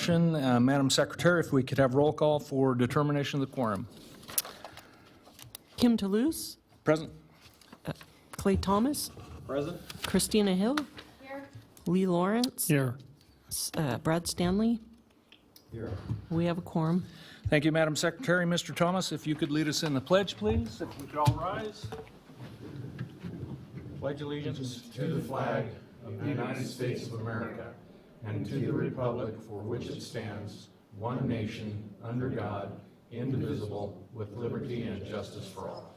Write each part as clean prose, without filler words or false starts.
motion. Madam Secretary, if we could have roll call for determination of the quorum. Kim Toulouse, Present. Clay Thomas, Present. Christina Hill. Here. Lee Lawrence. Here. Brad Stanley. Here. We have a quorum. Thank you, Madam Secretary. Mr. Thomas, if you could lead us in the pledge, please. If we could all rise. Pledge allegiance To the flag of the United States of America and to the republic for which it stands, one nation, under God, indivisible, with liberty and justice for all.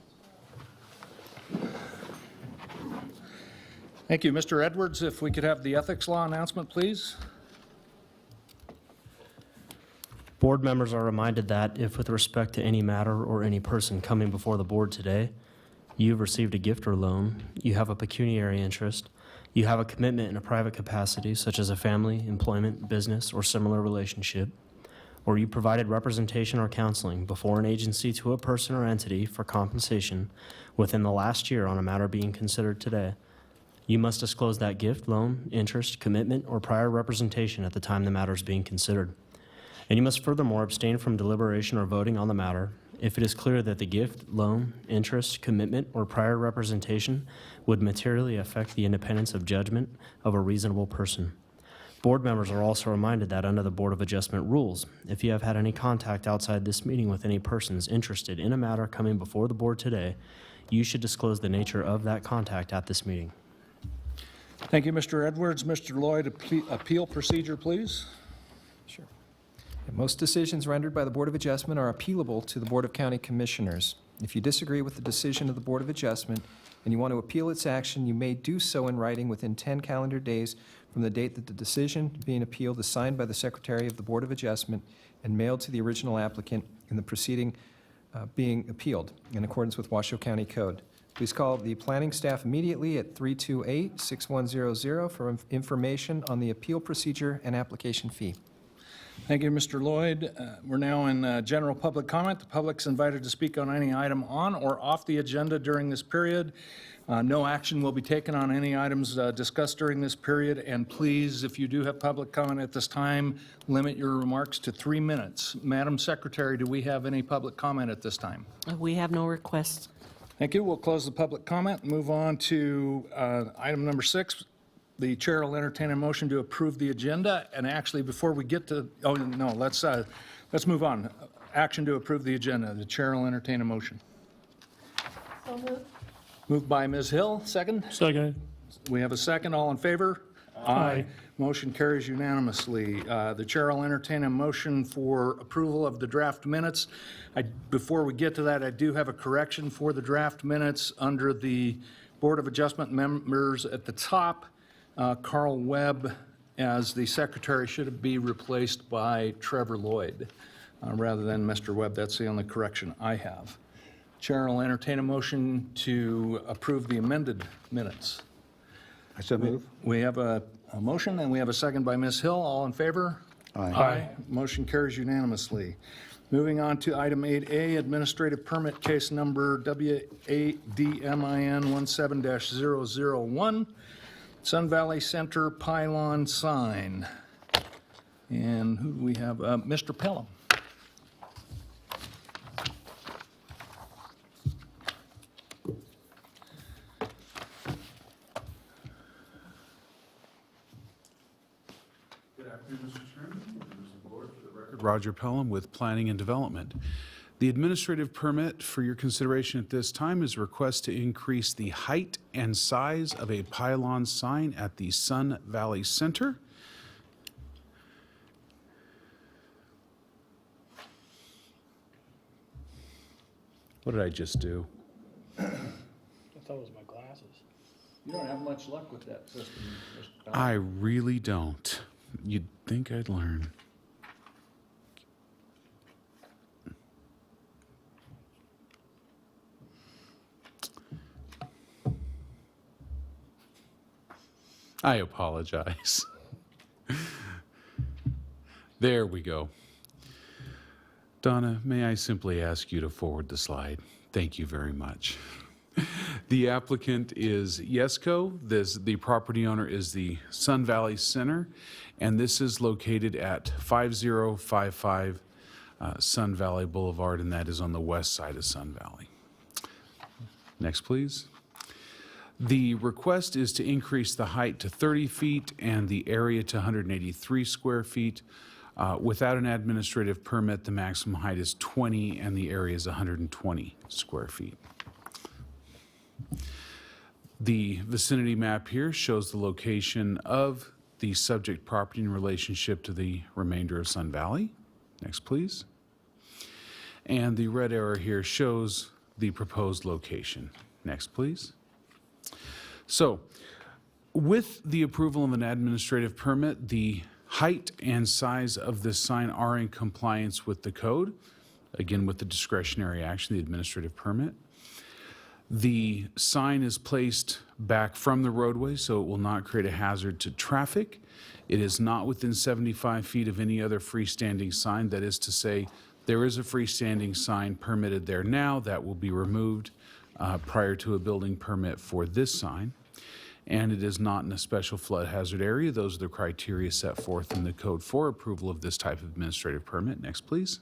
Thank you. Mr. Edwards, if we could have the ethics law announcement, please. Board members are reminded that if with respect to any matter or any person coming before the board today, you've received a gift or loan, you have a pecuniary interest, you have a commitment in a private capacity, such as a family, employment, business, or similar relationship, or you provided representation or counseling before an agency to a person or entity for compensation within the last year on a matter being considered today, you must disclose that gift, loan, interest, commitment, or prior representation at the time the matter is being considered. And you must furthermore abstain from deliberation or voting on the matter if it is clear that the gift, loan, interest, commitment, or prior representation would materially affect the independence of judgment of a reasonable person. Board members are also reminded that under the Board of Adjustment rules, if you have had any contact outside this meeting with any persons interested in a matter coming before the board today, you should disclose the nature of that contact at this meeting. Thank you, Mr. Edwards. Mr. Lloyd, appeal procedure, please. Sure. Most decisions rendered by the Board of Adjustment are appealable to the Board of County Commissioners. If you disagree with the decision of the Board of Adjustment and you want to appeal its action, you may do so in writing within 10 calendar days from the date that the decision being appealed is signed by the Secretary of the Board of Adjustment and mailed to the original applicant in the proceeding being appealed in accordance with Washoe County Code. Please call the planning staff immediately at 328-6100 for information on the appeal procedure and application fee. Thank you, Mr. Lloyd. We're now in general public comment. The public's invited to speak on any item on or off the agenda during this period. No action will be taken on any items discussed during this period. And please, if you do have public comment at this time, limit your remarks to 3 minutes. Madam Secretary, do we have any public comment at this time? We have no requests. Thank you. We'll close the public comment and move on to item number 6. The chair will entertain a motion to approve the agenda. And actually, before we get to, oh, no, let's move on. Action to approve the agenda. The chair will entertain a motion. So moved. Moved by Ms. Hill, second. Second. We have a second. All in favor? Aye. Motion carries unanimously. The chair will entertain a motion for approval of the draft minutes. Before we get to that, I do have a correction for the draft minutes under the Board of Adjustment members at the top. Carl Webb as the secretary should be replaced by Trevor Lloyd rather than Mr. Webb. That's the only correction I have. Chair will entertain a motion to approve the amended minutes. I so move. We have a motion and we have a second by Ms. Hill. All in favor? Aye. Motion carries unanimously. Moving on to item 8A, administrative permit case number WADMIN 17-001. Sun Valley Center pylon sign. And who do we have? Mr. Pelham. Good afternoon, Mr. Chairman, members of the board. For the record, Roger Pelham with Planning and Development. The administrative permit for your consideration at this time is a request to increase the height and size of a pylon sign at the Sun Valley Center. What did I just do? I thought it was my glasses. You don't have much luck with that system, Mr. Pelham. I really don't. You'd think I'd learn. I apologize. There we go. Donna, may I simply ask you to forward the slide? Thank you very much. The applicant is Yesco. The property owner is the Sun Valley Center, and this is located at 5055 Sun Valley Boulevard, and that is on the west side of Sun Valley. Next, please. The request is to increase the height to 30 feet and the area to 183 square feet. Without an administrative permit, the maximum height is 20 and the area is 120 square feet. The vicinity map here shows the location of the subject property in relationship to the remainder of Sun Valley. Next, please. And the red arrow here shows the proposed location. Next, please. So, with the approval of an administrative permit, the height and size of this sign are in compliance with the code, again with the discretionary action, the administrative permit. The sign is placed back from the roadway, so it will not create a hazard to traffic. It is not within 75 feet of any other freestanding sign. That is to say, there is a freestanding sign permitted there now that will be removed prior to a building permit for this sign. And it is not in a special flood hazard area. Those are the criteria set forth in the code for approval of this type of administrative permit. Next, please.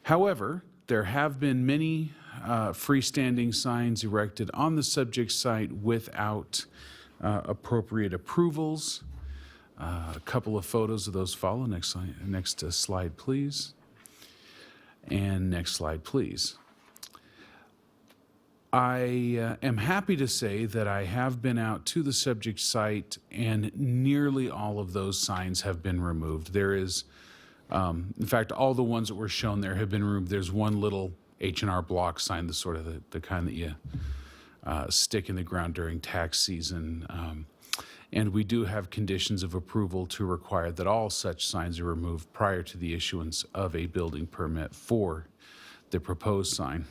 However, there have been many freestanding signs erected on the subject site without appropriate approvals. A couple of photos of those follow. Next slide, please. And next slide, please. I am happy to say that I have been out to the subject site and nearly all of those signs have been removed. There is, in fact, all the ones that were shown there have been removed. There's one little H&R Block sign, the sort of the kind that you stick in the ground during tax season. And we do have conditions of approval to require that all such signs are removed prior to the issuance of a building permit for the proposed sign.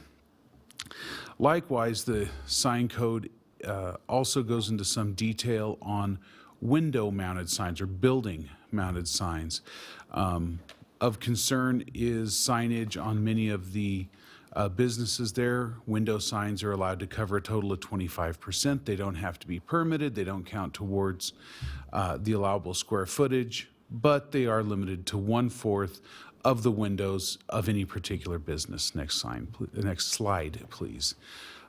Likewise, the sign code also goes into some detail on window-mounted signs or building-mounted signs. Of concern is signage on many of the businesses there. Window signs are allowed to cover a total of 25%. They don't have to be permitted. They don't count towards the allowable square footage, but they are limited to 1/4 of the windows of any particular business. Next slide, please.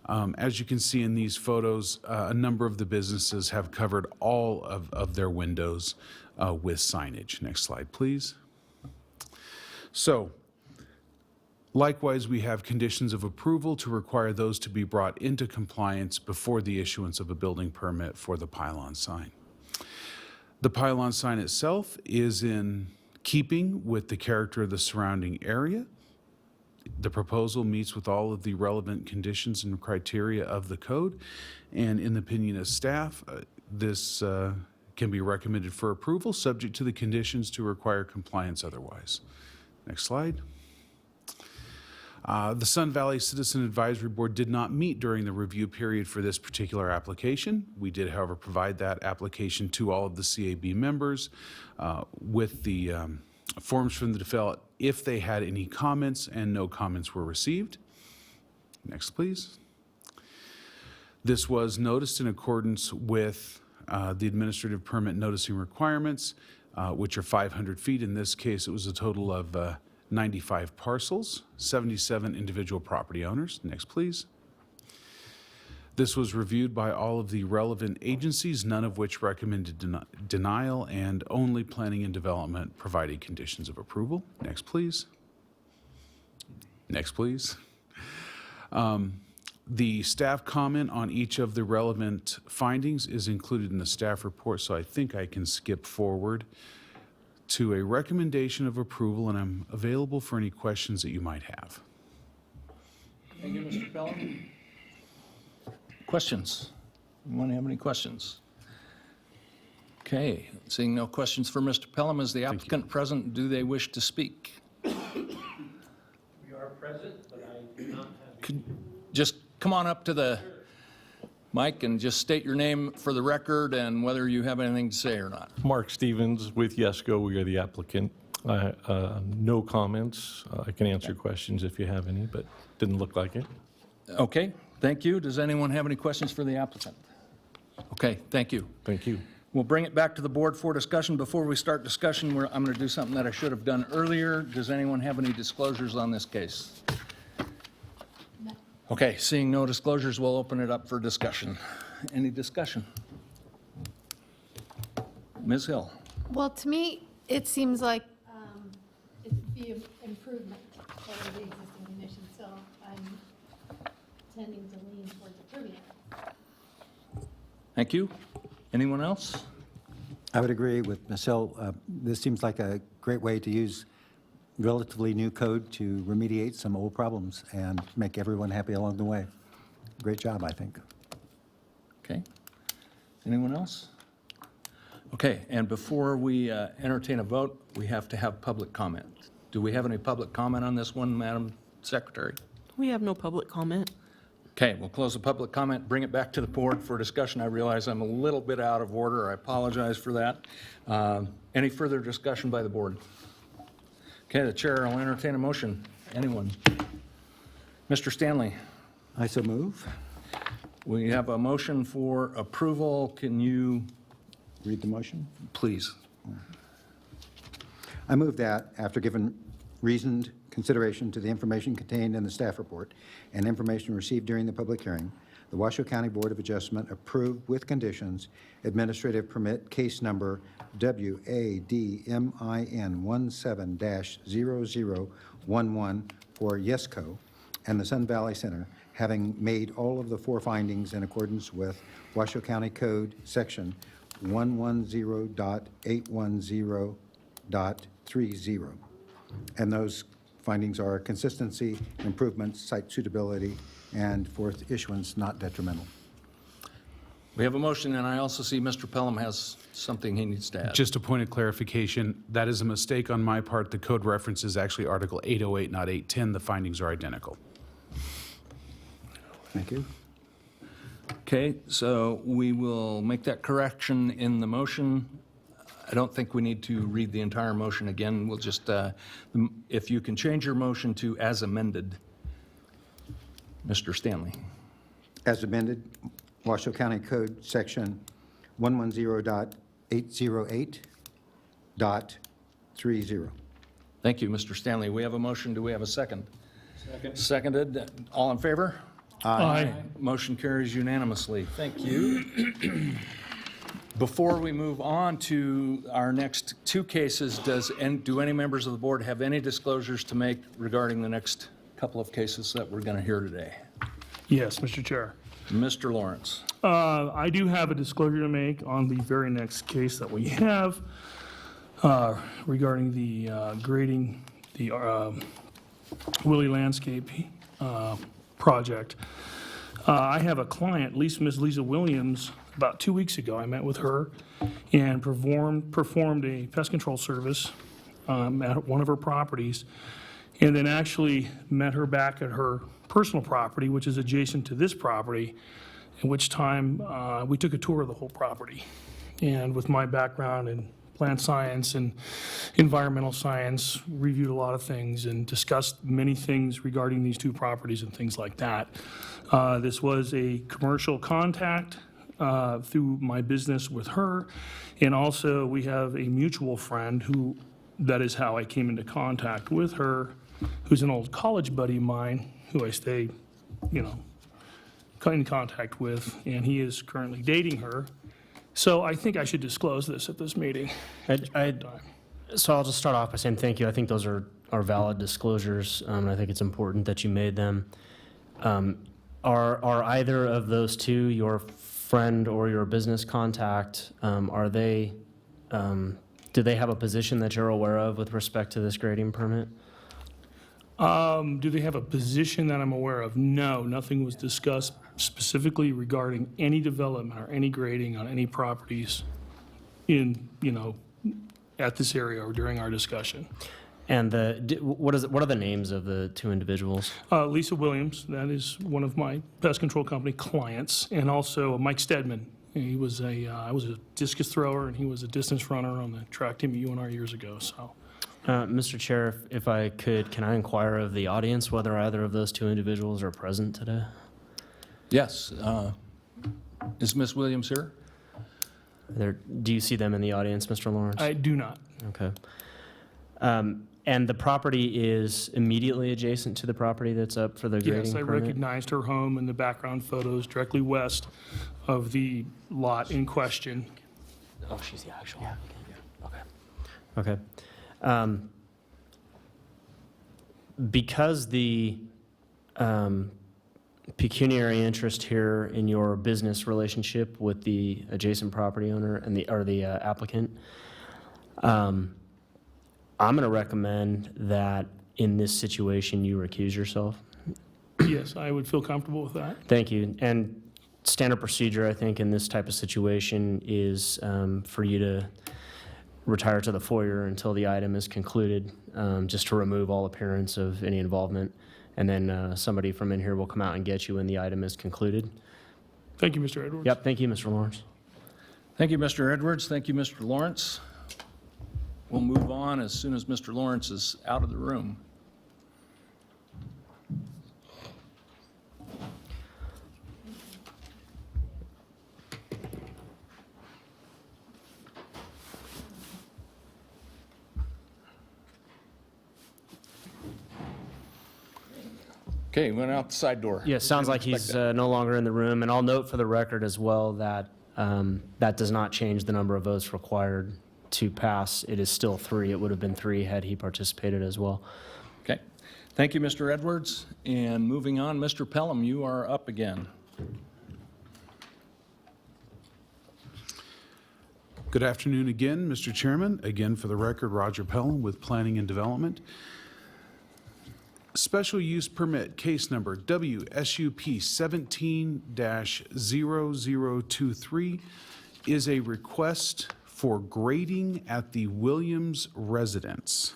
As you can see in these photos, a number of the businesses have covered all of their windows with signage. Next slide, please. So, likewise, we have conditions of approval to require those to be brought into compliance before the issuance of a building permit for the pylon sign. The pylon sign itself is in keeping with the character of the surrounding area. The proposal meets with all of the relevant conditions and criteria of the code, and in the opinion of staff, this can be recommended for approval, subject to the conditions to require compliance otherwise. Next slide. The Sun Valley Citizen Advisory Board did not meet during the review period for this particular application. We did, however, provide that application to all of the CAB members with the forms from the development if they had any comments, and no comments were received. Next, please. This was noticed in accordance with the administrative permit noticing requirements, which are 500 feet. In this case, it was a total of 95 parcels, 77 individual property owners. Next, please. This was reviewed by all of the relevant agencies, none of which recommended denial, and only Planning and Development provided conditions of approval. Next, please. Next, please. The staff comment on each of the relevant findings is included in the staff report, so I think I can skip forward to a recommendation of approval, and I'm available for any questions that you might have. Thank you, Mr. Pelham. Questions? Anyone have any questions? Okay, seeing no questions for Mr. Pelham, is the applicant present? Do they wish to speak? We are present, but I do not have. Just come on up to the mic and just state your name for the record and whether you have anything to say or not. Mark Stevens with Yesco. We are the applicant. No comments. I can answer questions if you have any, but didn't look like it. Okay, Thank you. Does anyone have any questions for the applicant? Okay, thank you. Thank you. We'll bring it back to the board for discussion. Before we start discussion, I'm going to do something that I should have done earlier. Does anyone have any disclosures on this case? Okay, seeing no disclosures, we'll open it up for discussion. Any discussion? Ms. Hill? Well, to me, it seems like it'd be an improvement over the existing conditions, so I'm tending to lean towards approving it. Thank you. Anyone else? I would agree with Ms. Hill. This seems like a great way to use relatively new code to remediate some old problems and make everyone happy along the way. Great job, I think. Okay. Anyone else? Okay, and before we entertain a vote, we have to have public comment. Do we have any public comment on this one, Madam Secretary? We have no public comment. Okay, we'll close the public comment, bring it back to the board for discussion. I realize I'm a little bit out of order. I apologize for that. Any further discussion by the board? Okay, the chair will entertain a motion. Anyone? Mr. Stanley, I so move. we have a motion for approval. Can you Read the motion. please? I move that, after given reasoned consideration to the information contained in the staff report and information received during the public hearing, the Washoe County Board of Adjustment approve with conditions administrative permit case number WADMIN 17-0011 for Yesco and the Sun Valley Center, having made all of the four findings in accordance with Washoe County Code Section 110.810.30. And those findings are consistency, improvements, site suitability, and fourth issuance not detrimental. We have a motion, and I also see Mr. Pelham has something he needs to add. Just a point of clarification, that is a mistake on my part. The code reference is actually Article 808, not 810. The findings are identical. Thank you. Okay, so we will make that correction in the motion. I don't think we need to read the entire motion again. We'll just, if you can change your motion to as amended. Mr. Stanley. As amended, Washoe County Code Section 110.808.30. Thank you, Mr. Stanley. We have a motion. Do we have a second? Second. Seconded. All in favor? Aye. Motion carries unanimously. Thank you. Before we move on to our next two cases, do any members of the board have any disclosures to make regarding the next couple of cases that we're going to hear today? Yes, Mr. Chair. Mr. Lawrence. I do have a disclosure to make on the very next case that we have regarding the grading, the Willie Landscape project. I have a client, Ms. Lisa Williams. About 2 weeks ago, I met with her and performed a pest control service at one of her properties, and then actually met her back at her personal property, which is adjacent to this property, at which time we took a tour of the whole property. And with my background in plant science and environmental science, reviewed a lot of things and discussed many things regarding these two properties and things like that. This was a commercial contact through my business with her, and also we have a mutual friend who, that is how I came into contact with her, who's an old college buddy of mine who I stay, in contact with, and he is currently dating her. So I think I should disclose this at this meeting. So I'll just start off by saying thank you. I think those are valid disclosures, and I think it's important that you made them. Are either of those two your friend or your business contact? Do they have a position that you're aware of with respect to this grading permit? Do they have a position that I'm aware of? No, nothing was discussed specifically regarding any development or any grading on any properties in, at this area or during our discussion. And what are the names of the two individuals? Lisa Williams, that is one of my pest control company clients, and also Mike Stedman. He was I was a discus thrower, and he was a distance runner on the track team at UNR years ago, so. Mr. Chair, if I could, can I inquire of the audience whether either of those two individuals are present today? Yes. Is Ms. Williams here? Do you see them in the audience, Mr. Lawrence? I do not. Okay. And the property is immediately adjacent to the property that's up for the grading Yes, I permit? recognized her home in the background photos directly west of the lot in question. Oh, she's the actual applicant? Okay. Okay. Because the pecuniary interest here in your business relationship with the adjacent property owner and the applicant, I'm going to recommend that in this situation, you recuse yourself. Yes, I would feel comfortable with that. Thank you. And standard procedure, I think, in this type of situation is for you to retire to the foyer until the item is concluded, just to remove all appearance of any involvement. And then somebody from in here will come out and get you when the item is concluded. Thank you, Mr. Edwards. Yep, thank you, Mr. Lawrence. Thank you, Mr. Edwards. Thank you, Mr. Lawrence. We'll move on as soon as Mr. Lawrence is out of the room. Okay, went out the side door. Yeah, sounds like he's no longer in the room. And I'll note for the record as well that that does not change the number of votes required to pass. It is still 3. It would have been 3 had he participated as well. Okay. Thank you, Mr. Edwards. And moving on, Mr. Pelham, you are up again. Good afternoon again, Mr. Chairman. Again, for the record, Roger Pelham with Planning and Development. Special use permit, case number WSUP 17-0023, is a request for grading at the Williams residence.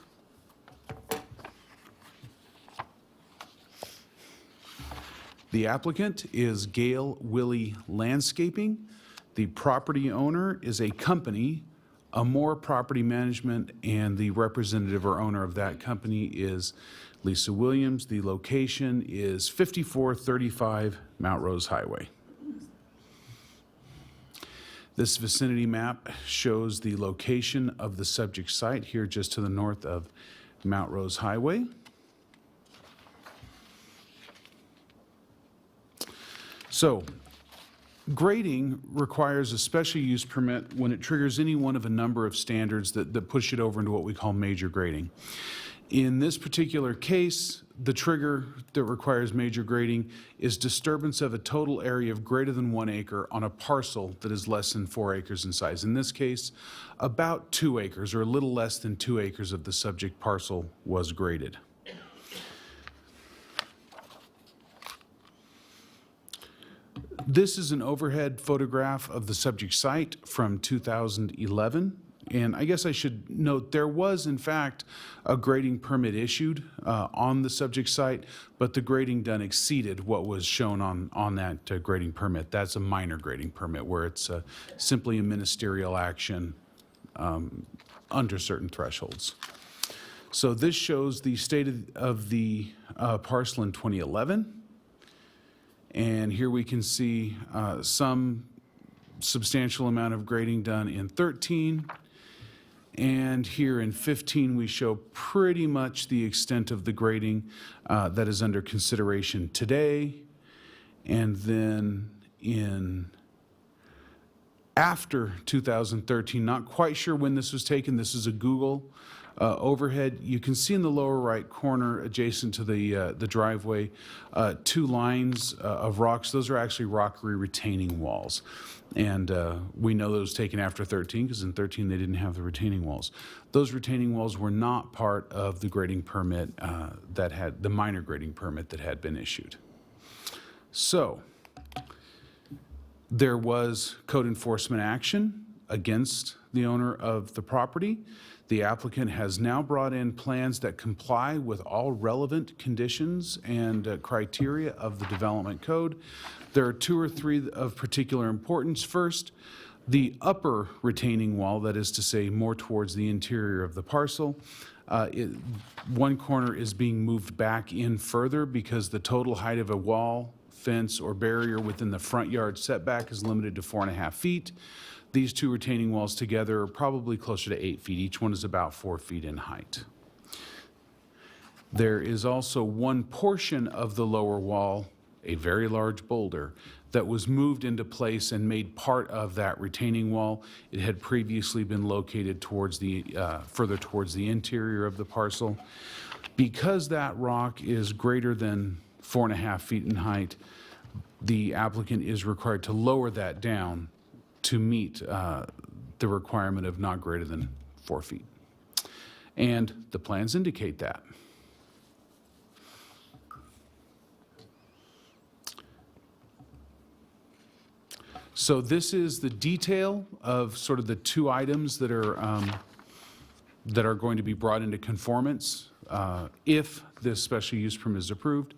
The applicant is Gale Willie Landscaping. The property owner is a company, Amore Property Management, and the representative or owner of that company is Lisa Williams. The location is 5435 Mount Rose Highway. This vicinity map shows the location of the subject site here just to the north of Mount Rose Highway. So, grading requires a special use permit when it triggers any one of a number of standards that push it over into what we call major grading. In this particular case, the trigger that requires major grading is disturbance of a total area of greater than 1 acre on a parcel that is less than 4 acres in size. In this case, about 2 acres or a little less than 2 acres of the subject parcel was graded. This is an overhead photograph of the subject site from 2011. And I guess I should note there was, in fact, a grading permit issued on the subject site, but the grading done exceeded what was shown on that grading permit. That's a minor grading permit where it's simply a ministerial action under certain thresholds. So this shows the state of the parcel in 2011. And here we can see some substantial amount of grading done in 13. And here in 15, we show pretty much the extent of the grading that is under consideration today. And then after 2013, not quite sure when this was taken, this is a Google overhead. You can see in the lower right corner, adjacent to the driveway, 2 lines of rocks. Those are actually rockery retaining walls. And we know those taken after 13, because in 13 they didn't have the retaining walls. Those retaining walls were not part of the grading permit that had, the minor grading permit that had been issued. So there was code enforcement action against the owner of the property. The applicant has now brought in plans that comply with all relevant conditions and criteria of the development code. There are 2 or 3 of particular importance. First, the upper retaining wall, that is to say more towards the interior of the parcel, one corner is being moved back in further because the total height of a wall fence, or barrier within the front yard setback is limited to 4.5 feet. These two retaining walls together are probably closer to 8 feet. Each one is about 4 feet in height. There is also one portion of the lower wall, a very large boulder, that was moved into place and made part of that retaining wall. It had previously been located towards the, further towards the interior of the parcel. Because that rock is greater than 4.5 feet in height, the applicant is required to lower that down to meet the requirement of not greater than 4 feet. And the plans indicate that. So this is the detail of sort of the two items that are going to be brought into conformance if this special use permit is approved.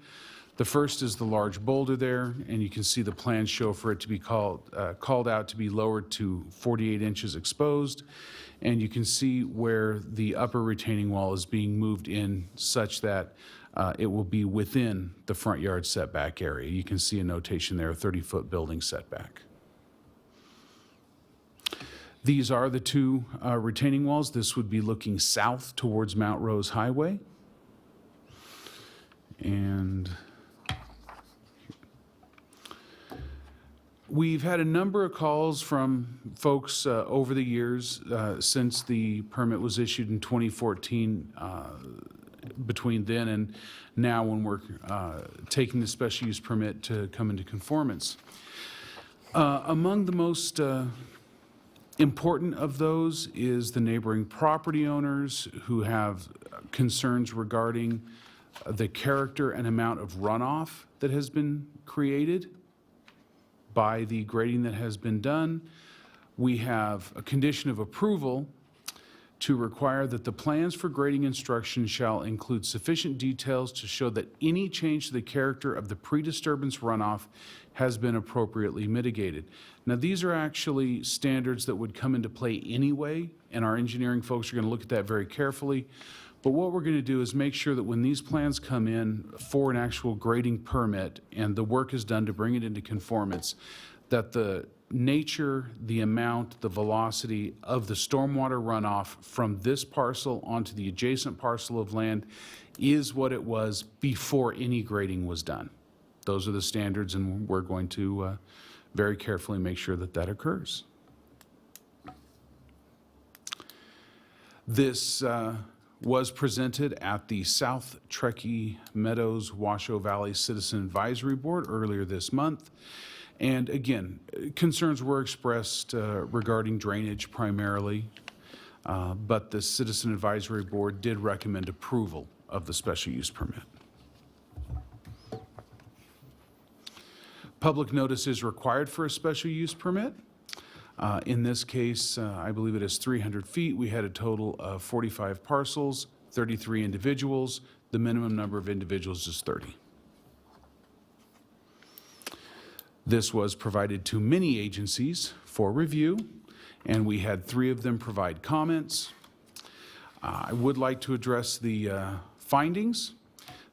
The first is the large boulder there, and you can see the plans show for it to be called out to be lowered to 48 inches exposed. And you can see where the upper retaining wall is being moved in such that it will be within the front yard setback area. You can see a notation there, a 30-foot building setback. These are the two retaining walls. This would be looking south towards Mount Rose Highway. And we've had a number of calls from folks over the years since the permit was issued in 2014, between then and now when we're taking the special use permit to come into conformance. Among the most important of those is the neighboring property owners who have concerns regarding the character and amount of runoff that has been created by the grading that has been done. We have a condition of approval to require that the plans for grading instruction shall include sufficient details to show that any change to the character of the pre-disturbance runoff has been appropriately mitigated. Now, these are actually standards that would come into play anyway, and our engineering folks are going to look at that very carefully. But what we're going to do is make sure that when these plans come in for an actual grading permit and the work is done to bring it into conformance, that the nature, the amount, the velocity of the stormwater runoff from this parcel onto the adjacent parcel of land is what it was before any grading was done. Those are the standards, and we're going to very carefully make sure that that occurs. This was presented at the South Truckee Meadows Washoe Valley Citizen Advisory Board earlier this month. And again, concerns were expressed regarding drainage primarily, but the Citizen Advisory Board did recommend approval of the special use permit. Public notice is required for a special use permit. In this case, I believe it is 300 feet. We had a total of 45 parcels, 33 individuals. The minimum number of individuals is 30. This was provided to many agencies for review, and we had 3 of them provide comments. I would like to address the findings.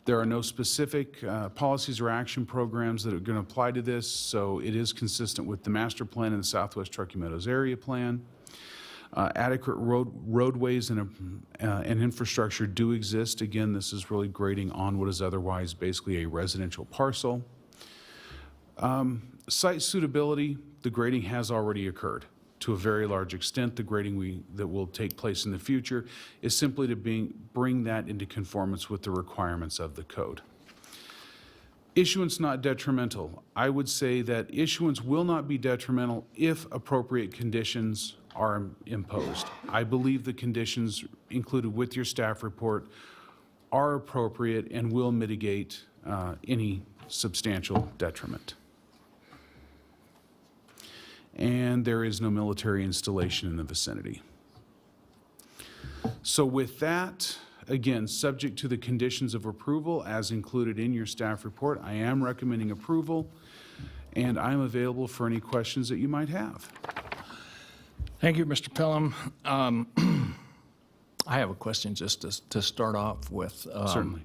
There are no specific policies or action programs that are going to apply to this, so it is consistent with the master plan and the Southwest Truckee Meadows Area Plan. Adequate roadways and infrastructure do exist. Again, this is really grading on what is otherwise basically a residential parcel. Site suitability, the grading has already occurred to a very large extent. The grading that will take place in the future is simply to bring that into conformance with the requirements of the code. Issuance not detrimental. I would say that issuance will not be detrimental if appropriate conditions are imposed. I believe the conditions included with your staff report are appropriate and will mitigate any substantial detriment. And there is no military installation in the vicinity. So with that, again, subject to the conditions of approval as included in your staff report, I am recommending approval, and I am available for any questions that you might have. Thank you, Mr. Pelham. I have a question just to start off with. Certainly.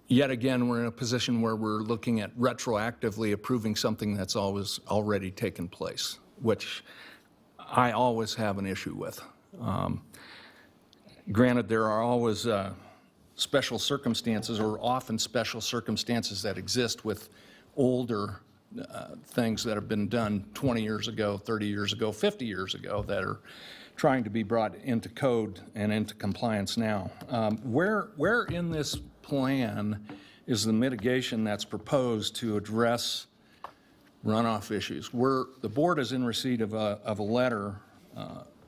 yet again, we're in a position where we're looking at retroactively approving something that's always already taken place, which I always have an issue with. Granted, there are always special circumstances, or often special circumstances that exist with older things that have been done 20 years ago, 30 years ago, 50 years ago that are trying to be brought into code and into compliance now. Where in this plan is the mitigation that's proposed to address runoff issues? The board is in receipt of a letter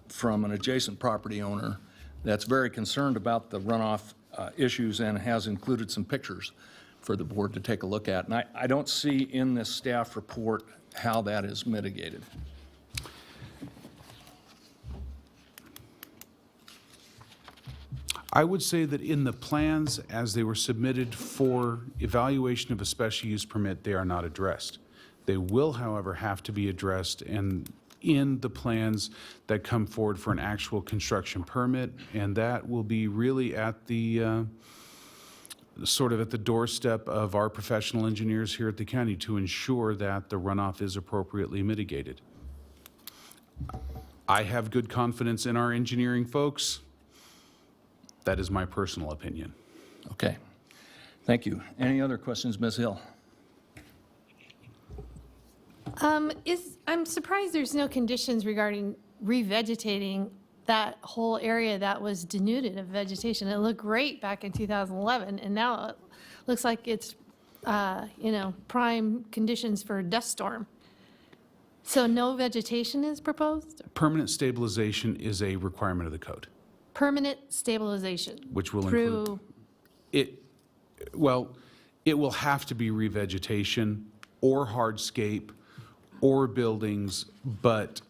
from an adjacent property owner that's very concerned about the runoff issues and has included some pictures for the board to take a look at. And I don't see in this staff report how that is mitigated. I would say that in the plans, as they were submitted for evaluation of a special use permit, they are not addressed. They will, however, have to be addressed and in the plans that come forward for an actual construction permit, and that will be really at the sort of at the doorstep of our professional engineers here at the county to ensure that the runoff is appropriately mitigated. I have good confidence in our engineering folks. That is my personal opinion. Okay. Thank you. Any other questions, Ms. Hill? I'm surprised there's no conditions regarding revegetating that whole area that was denuded of vegetation. It looked great back in 2011, and now it looks like it's, prime conditions for a dust storm. So no vegetation is proposed? Permanent stabilization is a requirement of the code, Permanent stabilization? which will Through, include it. Well, it will have to be revegetation or hardscape or buildings, but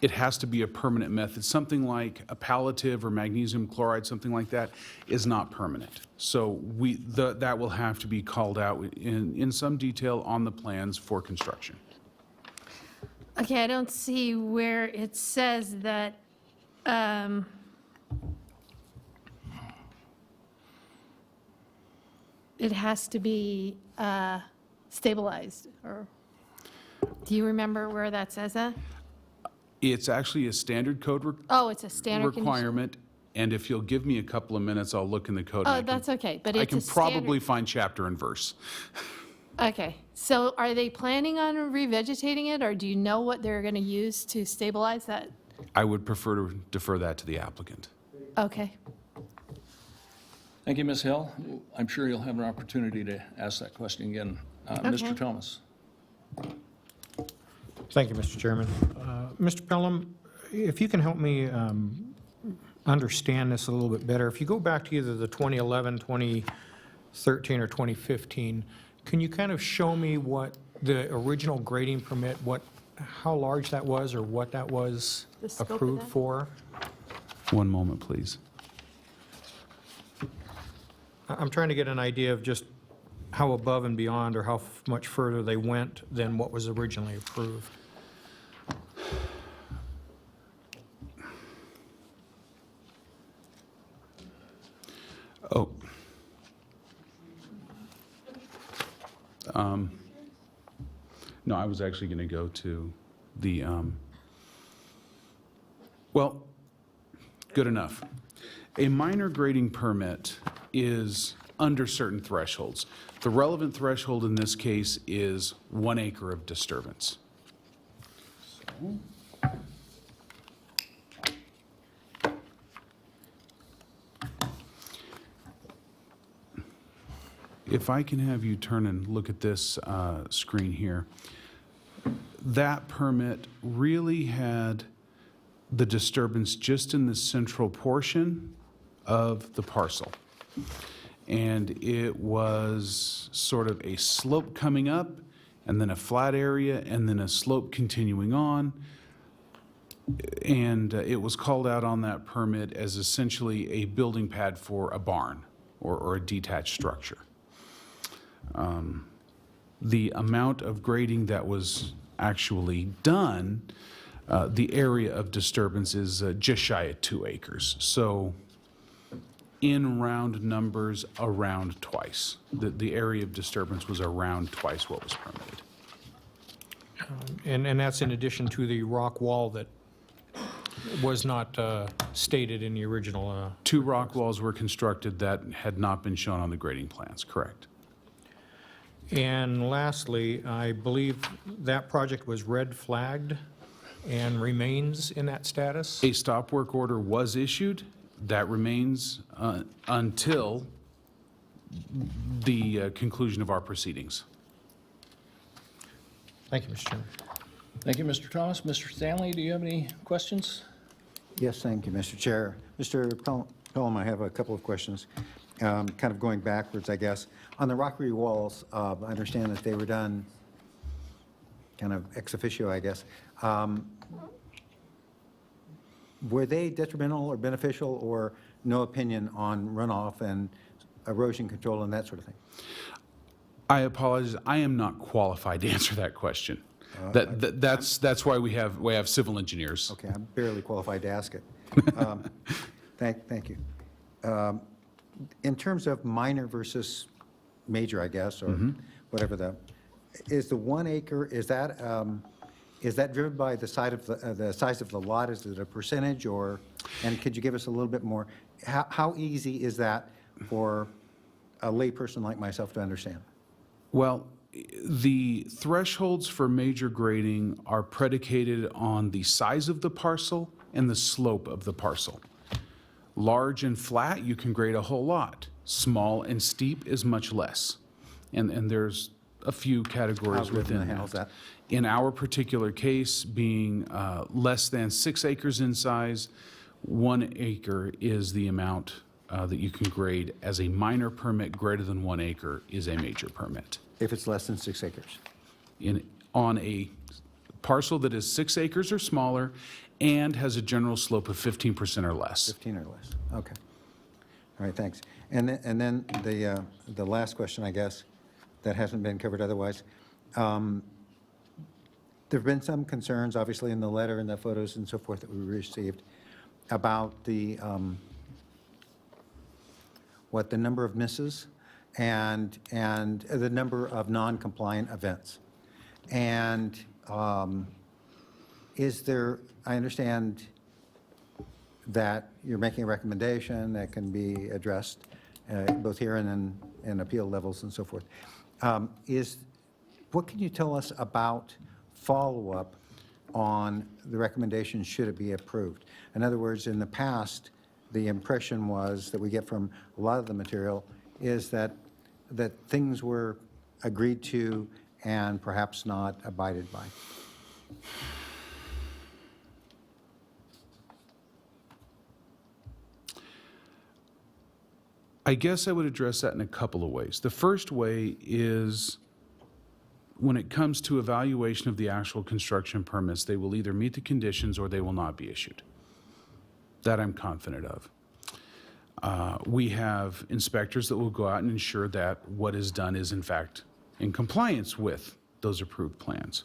it has to be a permanent method. Something like a palliative or magnesium chloride, something like that, is not permanent. So that will have to be called out in some detail on the plans for construction. okay, I don't see where it says that, it has to be stabilized, or, do you remember where that says that? It's actually a standard code Oh, it's a standard condition? requirement, and if you'll give me a couple of minutes, I'll look in the code. and Oh, I can- that's okay, but I it's can a standard. probably find chapter and verse. Okay, so are they planning on revegetating it, or do you know what they're going to use to stabilize that? I would prefer to defer that to the applicant. Okay. Thank you, Ms. Hill. I'm sure you'll have an opportunity to ask that question again. Mr. Okay. Thomas? Thank you, Mr. Chairman. Mr. Pelham, if you can help me understand this a little bit better, if you go back to either the 2011, 2013, or 2015, can you kind of show me what the original grading permit, how large that was or what that was The scope of approved that? for? One moment, please. I'm trying to get an idea of just how above and beyond or how much further they went than what was originally approved. Oh. No, I was actually going to go to the, well, good enough. A minor grading permit is under certain thresholds. The relevant threshold in this case is 1 acre of disturbance. So, if I can have you turn and look at this screen here, that permit really had the disturbance just in the central portion of the parcel. And it was sort of a slope coming up, and then a flat area, and then a slope continuing on. And it was called out on that permit as essentially a building pad for a barn or a detached structure. The amount of grading that was actually done, the area of disturbance is just shy of 2 acres. So in round numbers, around twice. The area of disturbance was around twice what was permitted. And that's in addition to the rock wall that was not stated in the original. 2 rock walls were constructed that had not been shown on the grading plans, correct? And lastly, I believe that project was red flagged and remains in that status? A stop work order was issued. That remains until the conclusion of our proceedings. Thank you, Mr. Chairman. Thank you, Mr. Thomas. Mr. Stanley, do you have any questions? Yes, thank you, Mr. Chair. Mr. Pelham, I have a couple of questions, kind of going backwards, I guess. On the rockery walls, I understand that they were done kind of ex officio, I guess. Were they detrimental or beneficial, or no opinion on runoff and erosion control and that sort of thing? I apologize. I am not qualified to answer that question. That's why we have civil engineers. Okay, I'm barely qualified to ask it. Thank you. In terms of minor versus major, I guess, or whatever is the 1 acre, is that driven by the size of the lot? Is it a percentage, or, and could you give us a little bit more? How easy is that for a layperson like myself to understand? Well, the thresholds for major grading are predicated on the size of the parcel and the slope of the parcel. Large and flat, you can grade a whole lot. Small and steep is much less. And there's a few categories within that. In our particular case, being less than 6 acres in size, 1 acre is the amount that you can grade as a minor permit. Greater than 1 acre is a major permit. If it's less than 6 acres? On a parcel that is 6 acres or smaller and has a general slope of 15% or less. 15 or less, okay. All right, thanks. And then the last question, I guess, that hasn't been covered otherwise. There have been some concerns, obviously, in the letter and the photos and so forth that we received about the number of misses and the number of non-compliant events. And is there, I understand that you're making a recommendation that can be addressed both here and in appeal levels and so forth. What can you tell us about follow-up on the recommendation should it be approved? In other words, in the past, the impression was that we get from a lot of the material is that things were agreed to and perhaps not abided by. I guess I would address that in a couple of ways. The first way is when it comes to evaluation of the actual construction permits, they will either meet the conditions or they will not be issued. That I'm confident of. We have inspectors that will go out and ensure that what is done is in fact in compliance with those approved plans.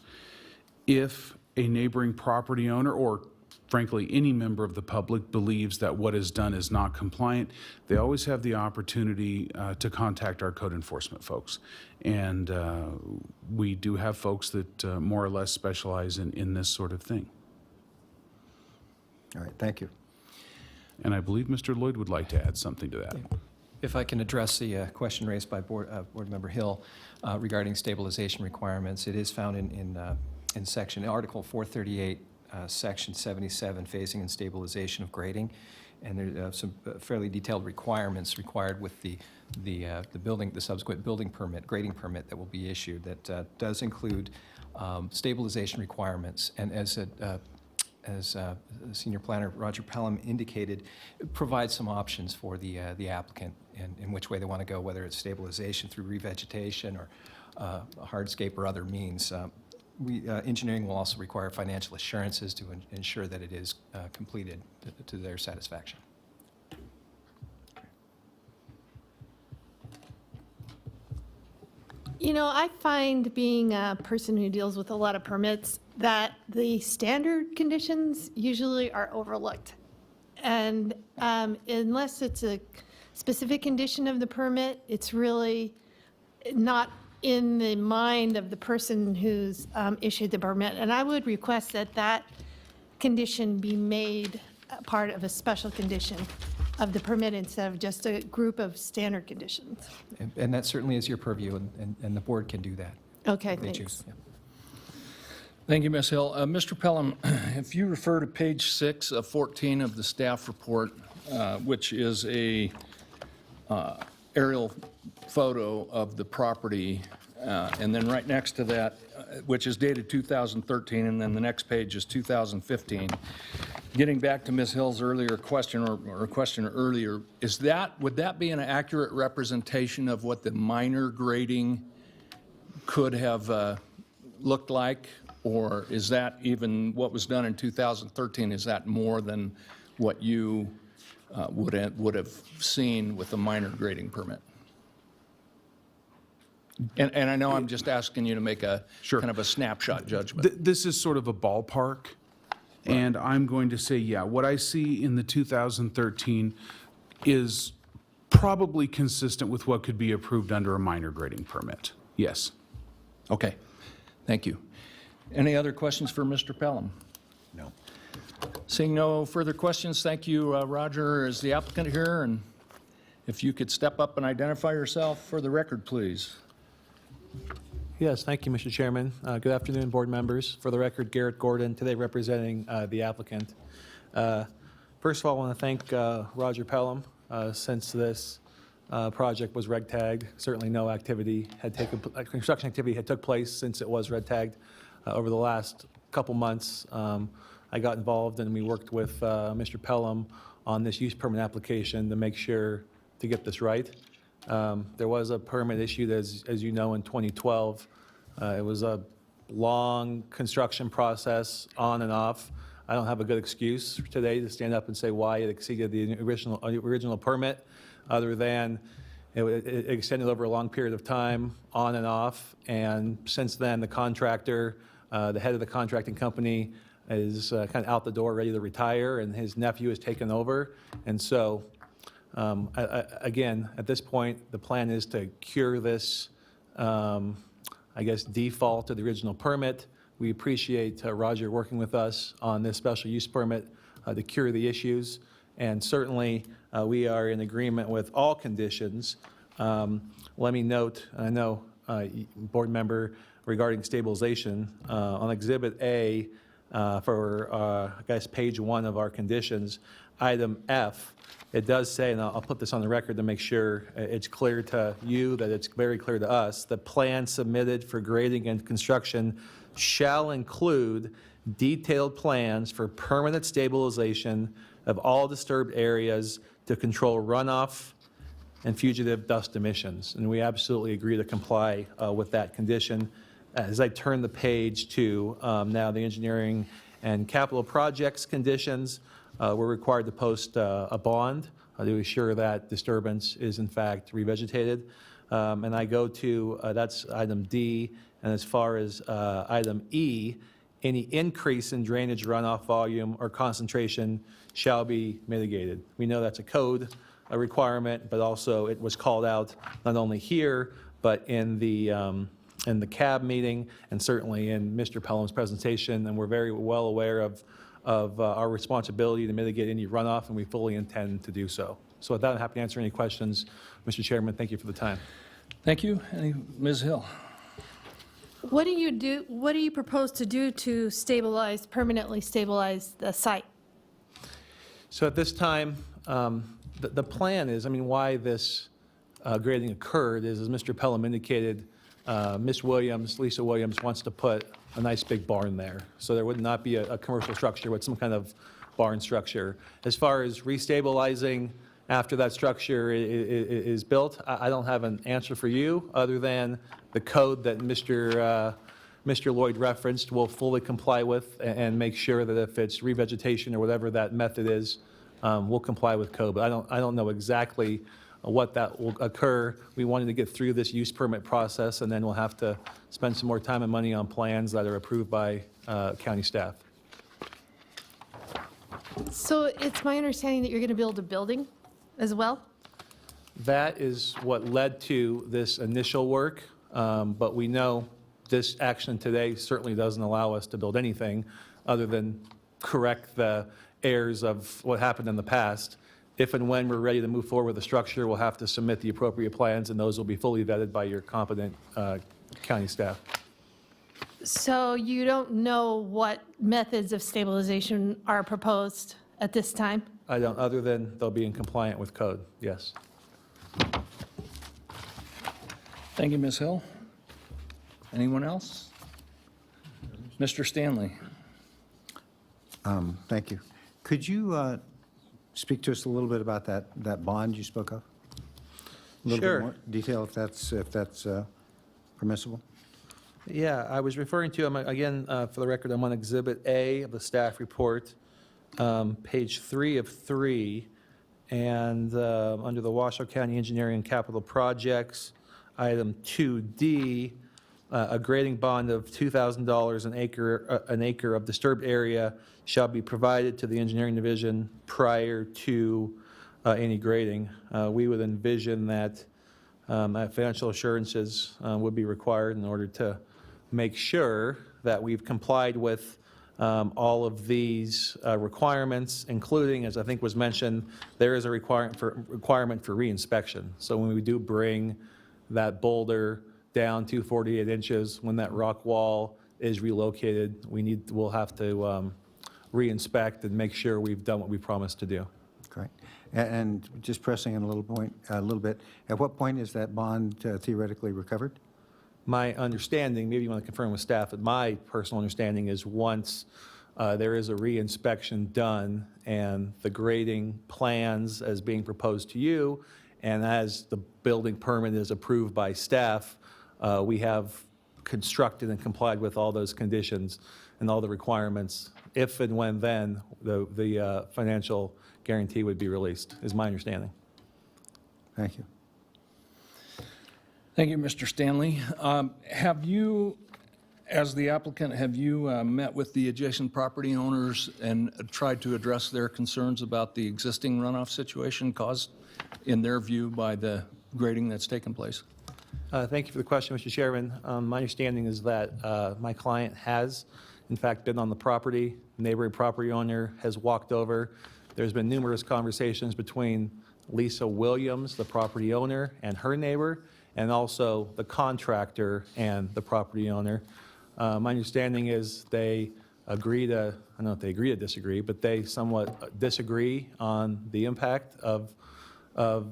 If a neighboring property owner or frankly any member of the public believes that what is done is not compliant, they always have the opportunity to contact our code enforcement folks. And we do have folks that more or less specialize in this sort of thing. All right, thank you. And I believe Mr. Lloyd would like to add something to that. If I can address the question raised by Board Member Hill regarding stabilization requirements, it is found in section Article 438, Section 77, phasing and stabilization of grading, and there are some fairly detailed requirements required with the subsequent building permit, grading permit that will be issued that does include stabilization requirements, and as Senior Planner Roger Pelham indicated, provides some options for the applicant in which way they want to go, whether it's stabilization through revegetation or hardscape or other means. Engineering will also require financial assurances to ensure that it is completed to their satisfaction. You know, I find, being a person who deals with a lot of permits, that the standard conditions usually are overlooked. And unless it's a specific condition of the permit. It's really not in the mind of the person who's issued the permit. And I would request that that condition be made a part of a special condition of the permit instead of just a group of standard conditions. And that certainly is your purview, and the board can do that. Okay, if they thanks. choose. Yeah. Thank you, Ms. Hill. Mr. Pelham, if you refer to page 6 of 14 of the staff report, which is a aerial photo of the property, and then right next to that, which is dated 2013, and then the next page is 2015. Getting back to Ms. Hill's earlier question, or a question earlier, would that be an accurate representation of what the minor grading could have looked like? Or is that even what was done in 2013, is that more than what you would have seen with a minor grading permit? And I know I'm just asking you to make a kind of a snapshot judgment. This is sort of a ballpark, and I'm going to say, yeah, what I see in the 2013 is probably consistent with what could be approved under a minor grading permit. Yes. Okay, thank you. Any other questions for Mr. Pelham? No. Seeing no further questions, thank you, Roger, as the applicant here, and if you could step up and identify yourself for the record, please. Yes, thank you, Mr. Chairman. Good afternoon, board members. For the record, Garrett Gordon, today representing the applicant. First of all, I want to thank Roger Pelham. Since this project was red tagged, certainly no activity had construction activity had took place since it was red tagged. Over the last couple months, I got involved and we worked with Mr. Pelham on this use permit application to make sure to get this right. There was a permit issued, as you know, in 2012. It was a long construction process, on and off. I don't have a good excuse today to stand up and say why it exceeded the original permit, other than it extended over a long period of time, on and off. And since then, the contractor, the head of the contracting company, is kind of out the door, ready to retire, and his nephew has taken over. And so, again, at this point, the plan is to cure this, I guess, default to the original permit. We appreciate Roger working with us on this special use permit to cure the issues. And certainly, we are in agreement with all conditions. Let me note, I know, board member, regarding stabilization, on Exhibit A, for, I guess, page 1 of our conditions, item F, it does say, and I'll put this on the record to make sure it's clear to you, that it's very clear to us, the plan submitted for grading and construction shall include detailed plans for permanent stabilization of all disturbed areas to control runoff and fugitive dust emissions. And we absolutely agree to comply with that condition. As I turn the page to now the engineering and capital projects conditions, we're required to post a bond to assure that disturbance is in fact revegetated. And I go to, that's item D, and as far as item E, any increase in drainage runoff volume or concentration shall be mitigated. We know that's a code requirement, but also it was called out not only here, but in the CAB meeting, and certainly in Mr. Pelham's presentation, and we're very well aware of our responsibility to mitigate any runoff, and we fully intend to do so. So with that, I'm happy to answer any questions. Mr. Chairman, thank you for the time. Thank you. Ms. Hill? What do you propose to do to permanently stabilize the site? So at this time, the plan is, I mean, why this grading occurred is, as Mr. Pelham indicated, Ms. Williams, Lisa Williams, wants to put a nice big barn there. So there would not be a commercial structure with some kind of barn structure. As far as restabilizing after that structure is built, I don't have an answer for you, other than the code that Mr. Lloyd referenced will fully comply with, and make sure that if it's revegetation or whatever that method is, we'll comply with code. But I don't know exactly what that will occur. We wanted to get through this use permit process, and then we'll have to spend some more time and money on plans that are approved by county staff. So it's my understanding that you're going to build a building as well? That is what led to this initial work, but we know this action today certainly doesn't allow us to build anything other than correct the errors of what happened in the past. If and when we're ready to move forward with the structure, we'll have to submit the appropriate plans, and those will be fully vetted by your competent county staff. So you don't know what methods of stabilization are proposed at this time? I don't, other than they'll be in compliant with code, yes. Thank you, Ms. Hill. Anyone else? Mr. Stanley? Thank you. Could you speak to us a little bit about that bond you spoke of? A little Sure. bit more detail, if that's permissible? Yeah, I was referring to, again, for the record, I'm on Exhibit A of the staff report, page 3 of 3, and under the Washoe County Engineering and Capital Projects, item 2D, a grading bond of $2,000 an acre of disturbed area shall be provided to the engineering division prior to any grading. We would envision that financial assurances would be required in order to make sure that we've complied with all of these requirements, including, as I think was mentioned, there is a requirement for reinspection. So when we do bring that boulder down to 48 inches, when that rock wall is relocated, we'll have to reinspect and make sure we've done what we promised to do. Correct. And just pressing in a little bit, at what point is that bond theoretically recovered? My understanding, maybe you want to confirm with staff, but my personal understanding is once there is a reinspection done and the grading plans as being proposed to you, and as the building permit is approved by staff, we have constructed and complied with all those conditions and all the requirements. If and when then the financial guarantee would be released, is my understanding. Thank you. Thank you, Mr. Stanley. Have you, as the applicant, have you met with the adjacent property owners and tried to address their concerns about the existing runoff situation caused, in their view, by the grading that's taken place? Thank you for the question, Mr. Chairman. My understanding is that my client has, in fact, been on the property. Neighboring property owner has walked over. There's been numerous conversations between Lisa Williams, the property owner, and her neighbor, and also the contractor and the property owner. My understanding is they agree to, I don't know if they agree to disagree, but they somewhat disagree on the impact of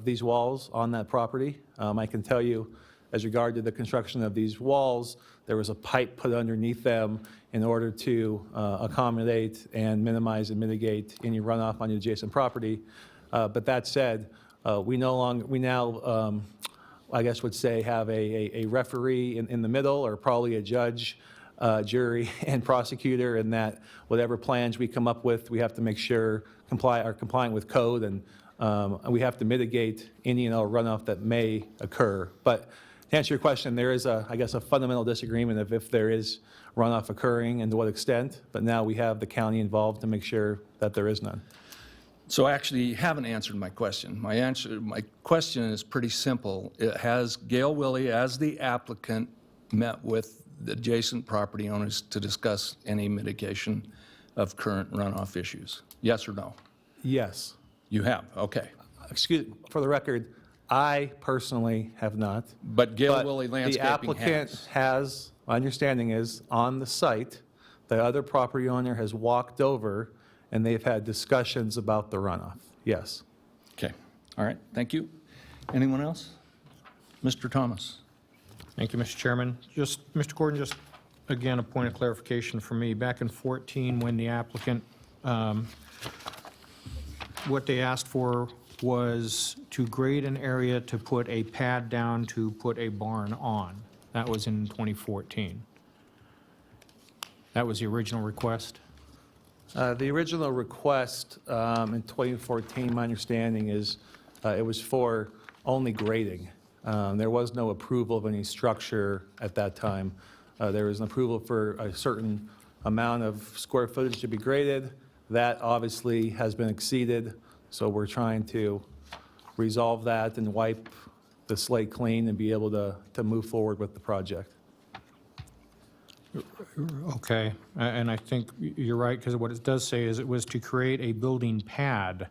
these walls on that property. I can tell you, as regard to the construction of these walls, there was a pipe put underneath them in order to accommodate and minimize and mitigate any runoff on the adjacent property. But that said, we now, I guess would say, have a referee in the middle, or probably a judge, jury, and prosecutor, in that whatever plans we come up with, we have to make sure are compliant with code, and we have to mitigate any runoff that may occur. But to answer your question, there is, I guess, a fundamental disagreement of if there is runoff occurring and to what extent, but now we have the county involved to make sure that there is none. So actually, you haven't answered my question. My question is pretty simple. Has Gail Willie, as the applicant, met with the adjacent property owners to discuss any mitigation of current runoff issues? Yes or no? Yes. You have, okay. For the record, I personally have not. But Gail Willie Landscaping The applicant has, my understanding is, on the site, the other property owner has walked over and they've had discussions about the runoff. Yes. Okay, all right, thank you. Anyone else? Mr. Thomas? Thank you, Mr. Chairman. Mr. Gordon, just again, a point of clarification for me. Back in 14, when the applicant, what they asked for was to grade an area to put a pad down to put a barn on. That was in 2014. That was the original request? The original request in 2014, my understanding is it was for only grading. There was no approval of any structure at that time. There was an approval for a certain amount of square footage to be graded. That obviously has been exceeded, so we're trying to resolve that and wipe the slate clean and be able to move forward with the project. Okay, and I think you're right, because what it does say is it was to create a building pad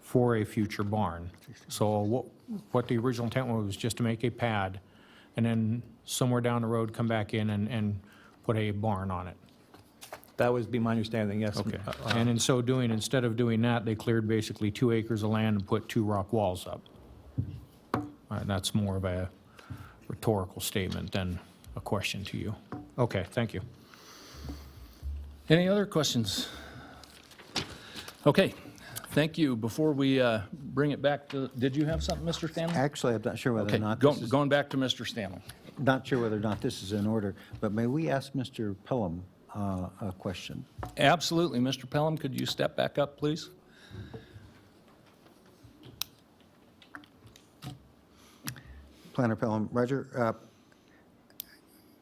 for a future barn. So what the original intent was just to make a pad, and then somewhere down the road, come back in and put a barn on it. That would be my understanding, yes. Okay. And in so doing, instead of doing that, they cleared basically 2 acres of land and put 2 rock walls up. That's more of a rhetorical statement than a question to you. Okay, thank you. Any other questions? Okay, thank you. Before we bring it back to, did you have something, Mr. Stanley? Actually, I'm not sure whether Okay, or not this is, going back to Mr. Stanley. not sure whether or not this is in order, but may we ask Mr. Pelham a question? Absolutely. Mr. Pelham, could you step back up, please? Planner Pelham, Roger,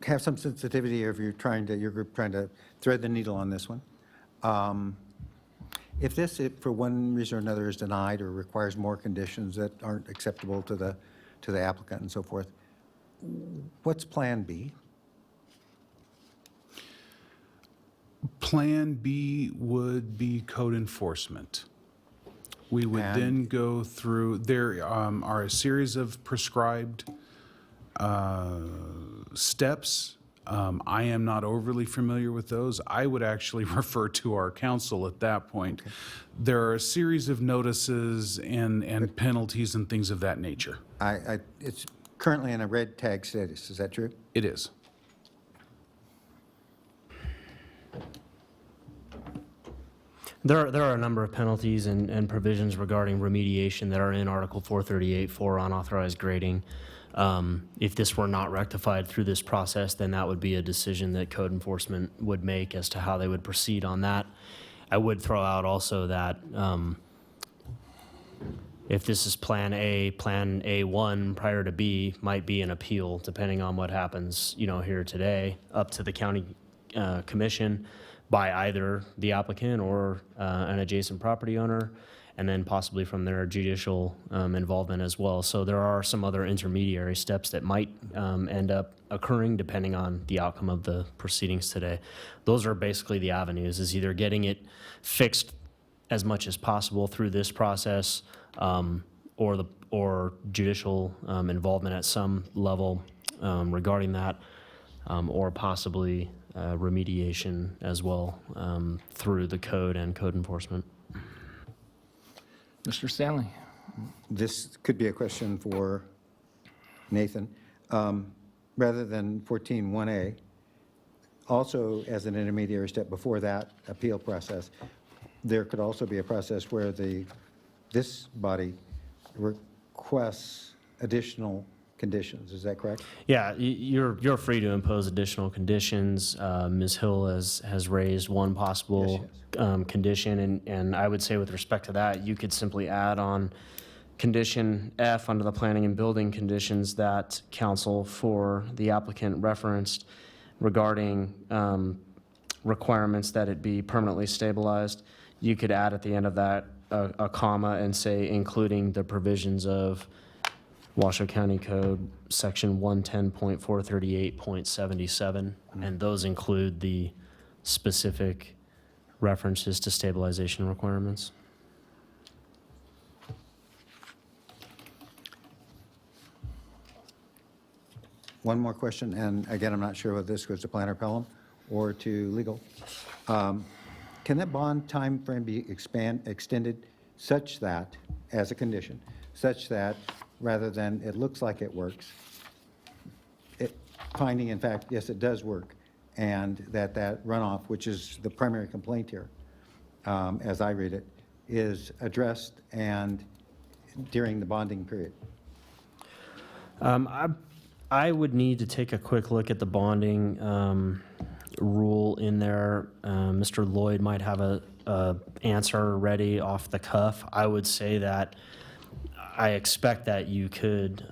have some sensitivity if you're trying to, your group trying to thread the needle on this one. If this, for one reason or another, is denied or requires more conditions that aren't acceptable to the applicant and so forth, what's Plan B? Plan B would be code enforcement. We would And- then go through, there are a series of prescribed steps. I am not overly familiar with those. I would actually refer to our counsel at that point. There are a series of notices and penalties and things of that nature. It's currently in a red tag status, is that true? It is. There are a number of penalties and provisions regarding remediation that are in Article 438 for unauthorized grading. If this were not rectified through this process, then that would be a decision that code enforcement would make as to how they would proceed on that. I would throw out also that if this is Plan A, Plan A1 prior to B might be an appeal, depending on what happens, here today, up to the county commission by either the applicant or an adjacent property owner, and then possibly from their judicial involvement as well. So there are some other intermediary steps that might end up occurring depending on the outcome of the proceedings today. Those are basically the avenues, is either getting it fixed as much as possible through this process, or judicial involvement at some level regarding that, or possibly remediation as well through the code and code enforcement. Mr. Stanley? This could be a question for Nathan. Rather than 14-1A, also as an intermediary step before that appeal process, there could also be a process where this body requests additional conditions. Is that correct? Yeah, you're free to impose additional conditions. Ms. Hill has raised one possible condition, and I would say with respect to that, you could simply add on condition F under the planning and building conditions that counsel for the applicant referenced regarding requirements that it be permanently stabilized. You could add at the end of that a comma and say including the provisions of Washoe County Code, Section 110.438.77, and those include the specific references to stabilization requirements. One more question, and again, I'm not sure whether this goes to Planner Pelham or to legal. Can that bond time frame be extended such that, as a condition, such that rather than it looks like it works, finding in fact, yes, it does work, and that runoff, which is the primary complaint here, as I read it, is addressed and during the bonding period? I would need to take a quick look at the bonding rule in there. Mr. Lloyd might have a answer ready off the cuff. I would say that I expect that you could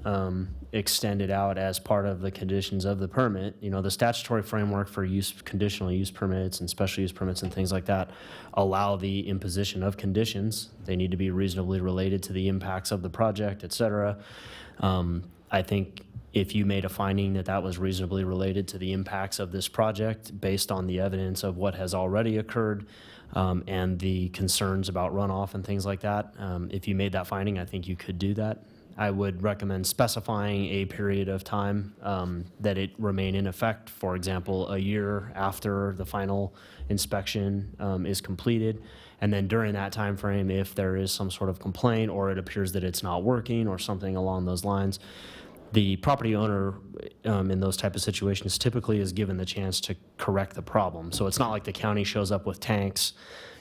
extend it out as part of the conditions of the permit. You know, the statutory framework for conditional use permits and special use permits and things like that allow the imposition of conditions. They need to be reasonably related to the impacts of the project, et cetera. I think if you made a finding that that was reasonably related to the impacts of this project based on the evidence of what has already occurred, and the concerns about runoff and things like that, if you made that finding, I think you could do that. I would recommend specifying a period of time that it remain in effect, for example, a year after the final inspection is completed. And then during that time frame, if there is some sort of complaint or it appears that it's not working or something along those lines, the property owner in those type of situations typically is given the chance to correct the problem. So it's not like the county shows up with tanks,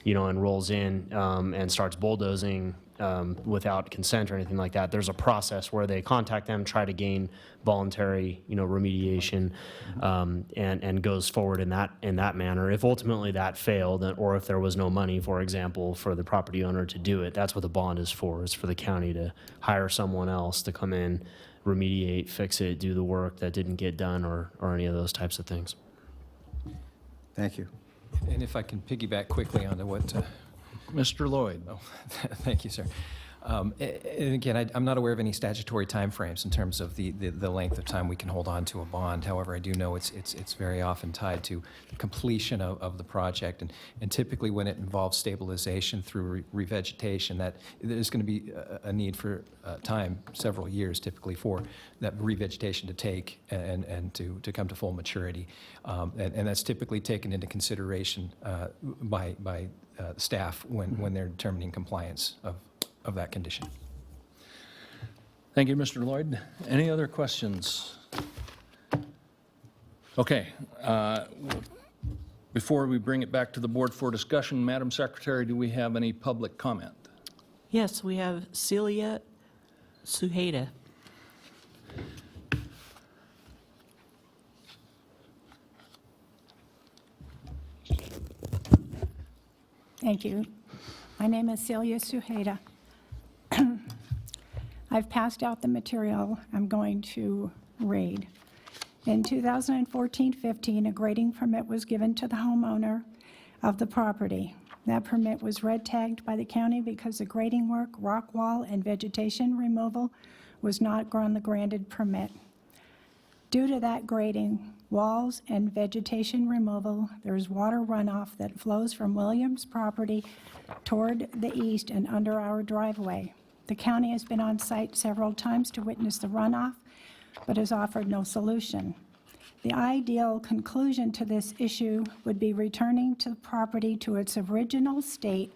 you know, and rolls in and starts bulldozing without consent or anything like that. There's a process where they contact them, try to gain voluntary, you know, remediation, and goes forward in that manner. If ultimately that failed, or if there was no money, for example, for the property owner to do it, that's what the bond is for. It's for the county to hire someone else to come in, remediate, fix it, do the work that didn't get done, or any of those types of things. Thank you. And if I can piggyback quickly onto what Mr. Lloyd. Oh, thank you, sir. And again, I'm not aware of any statutory timeframes in terms of the length of time we can hold on to a bond. However, I do know it's very often tied to the completion of the project, and typically when it involves stabilization through revegetation, that there's going to be a need for time, several years typically, for that revegetation to take and to come to full maturity, and that's typically taken into consideration by staff when they're determining compliance of that condition. Thank you, Mr. Lloyd. Any other questions? Okay. Before we bring it back to the board for discussion, Madam Secretary, do we have any public comment? Yes, we have Celia Suheda. Thank you. My name is Celia Suheda. I've passed out the material I'm going to read. In 2014-15, a grading permit was given to the homeowner of the property. That permit was red tagged by the county because the grading work, rock wall, and vegetation removal was not on the granted permit. Due to that grading, walls, and vegetation removal, there's water runoff that flows from Williams' property toward the east and under our driveway. The county has been on site several times to witness the runoff, but has offered no solution. The ideal conclusion to this issue would be returning to the property to its original state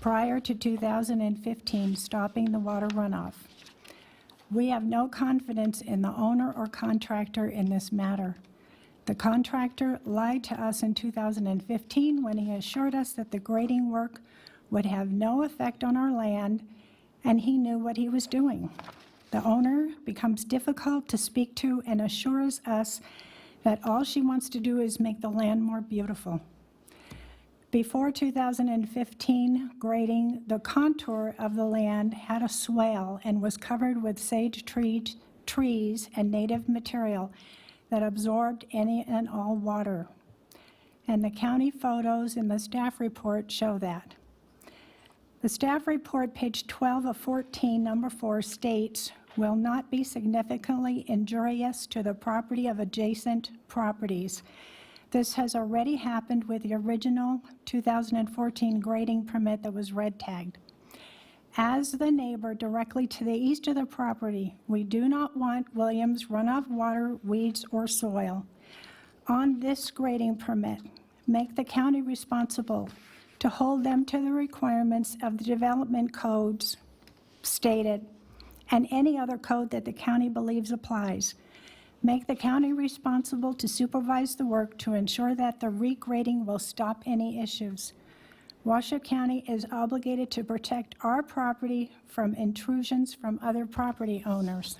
prior to 2015, stopping the water runoff. We have no confidence in the owner or contractor in this matter. The contractor lied to us in 2015 when he assured us that the grading work would have no effect on our land, and he knew what he was doing. The owner becomes difficult to speak to and assures us that all she wants to do is make the land more beautiful. Before 2015 grading, the contour of the land had a swale and was covered with sage trees and native material that absorbed any and all water. And the county photos in the staff report show that. The staff report, page 12 of 14, number 4, states, will not be significantly injurious to the property of adjacent properties. This has already happened with the original 2014 grading permit that was red tagged. As the neighbor directly to the east of the property, we do not want Williams runoff water, weeds, or soil. On this grading permit, make the county responsible to hold them to the requirements of the development codes stated and any other code that the county believes applies. Make the county responsible to supervise the work to ensure that the regrading will stop any issues. Washoe County is obligated to protect our property from intrusions from other property owners.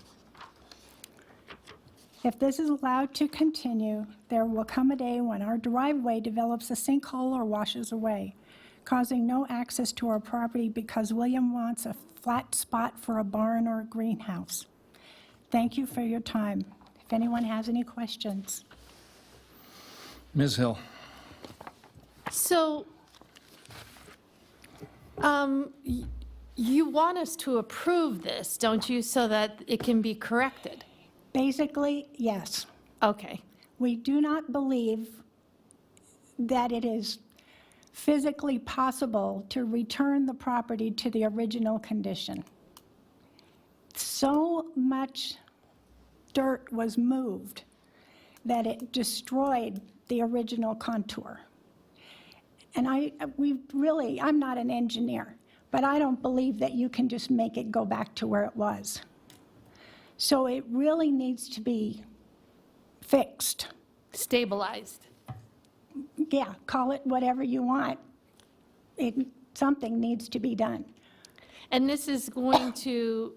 If this is allowed to continue, there will come a day when our driveway develops a sinkhole or washes away, causing no access to our property because William wants a flat spot for a barn or a greenhouse. Thank you for your time. If anyone has any questions. Ms. Hill? So, you want us to approve this, don't you, so that it can be corrected? Basically, yes. Okay. We do not believe that it is physically possible to return the property to the original condition. So much dirt was moved that it destroyed the original contour. And I'm not an engineer, but I don't believe that you can just make it go back to where it was. So it really needs to be fixed. Stabilized. Yeah, call it whatever you want. Something needs to be done. And this is going to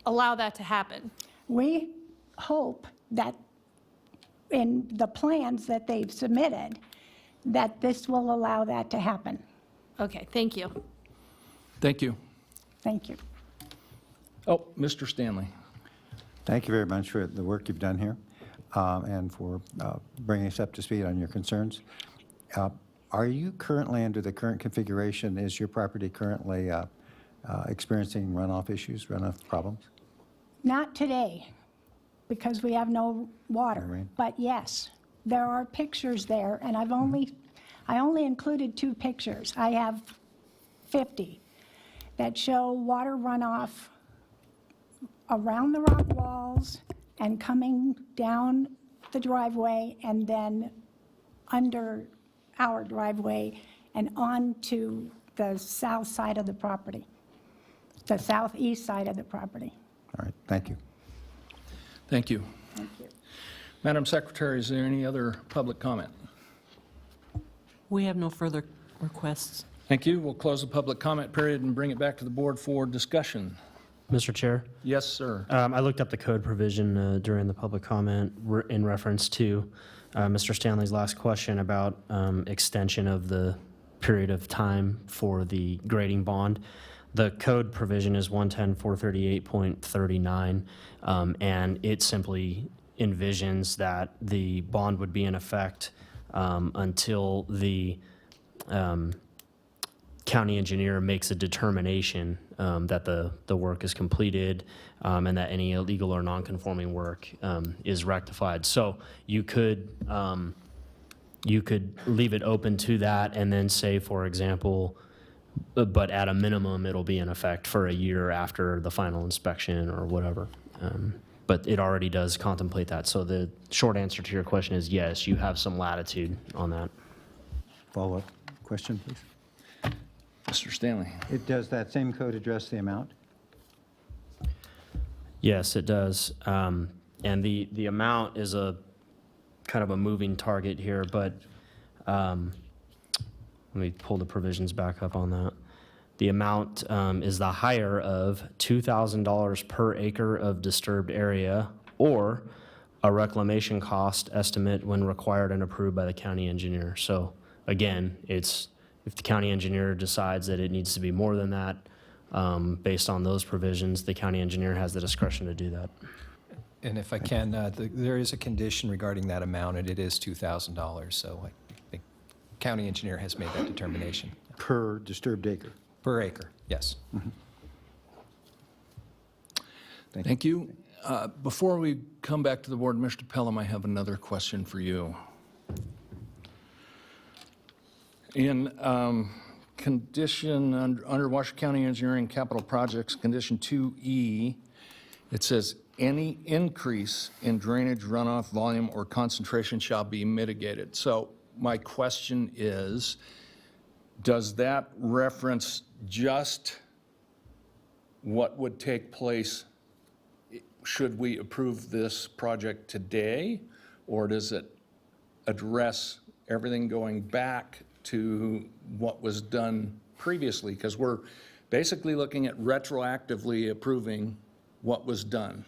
allow that to happen? We hope that in the plans that they've submitted, that this will allow that to happen. Okay, thank you. Thank you. Thank you. Oh, Mr. Stanley. Thank you very much for the work you've done here and for bringing us up to speed on your concerns. Are you currently, under the current configuration, is your property currently experiencing runoff issues, runoff problems? Not today, because we have no water. Right. But yes, there are pictures there, and I only included 2 pictures. I have 50 that show water runoff around the rock walls and coming down the driveway and then under our driveway and onto the south side of the property, the southeast side of the property. All right, thank you. Thank you. Thank you. Madam Secretary, is there any other public comment? We have no further requests. Thank you. We'll close the public comment period and bring it back to the board for discussion. Mr. Chair, Yes, sir. I looked up the code provision during the public comment in reference to Mr. Stanley's last question about extension of the period of time for the grading bond. The code provision is 110-438.39, and it simply envisions that the bond would be in effect until the county engineer makes a determination that the work is completed and that any illegal or non-conforming work is rectified. So you could leave it open to that and then say, for example, but at a minimum, it'll be in effect for a year after the final inspection or whatever. But it already does contemplate that. So the short answer to your question is yes, you have some latitude on that. Follow-up question, please. Mr. Stanley. Does that same code address the amount? Yes, it does. And the amount is a kind of a moving target here, but let me pull the provisions back up on that. The amount is the higher of $2,000 per acre of disturbed area or a reclamation cost estimate when required and approved by the county engineer. So again, it's if the county engineer decides that it needs to be more than that, based on those provisions, the county engineer has the discretion to do that. And if I can, there is a condition regarding that amount, and it is $2,000. So I think county engineer has made that determination. Per disturbed acre? Per acre, yes. Thank you. Before we come back to the board, Mr. Pelham, I have another question for you. In condition under Washoe County Engineering Capital Projects, condition 2E, it says any increase in drainage runoff volume or concentration shall be mitigated. So my question is, does that reference just what would take place should we approve this project today? Or does it address everything going back to what was done previously? Because we're basically looking at retroactively approving what was done.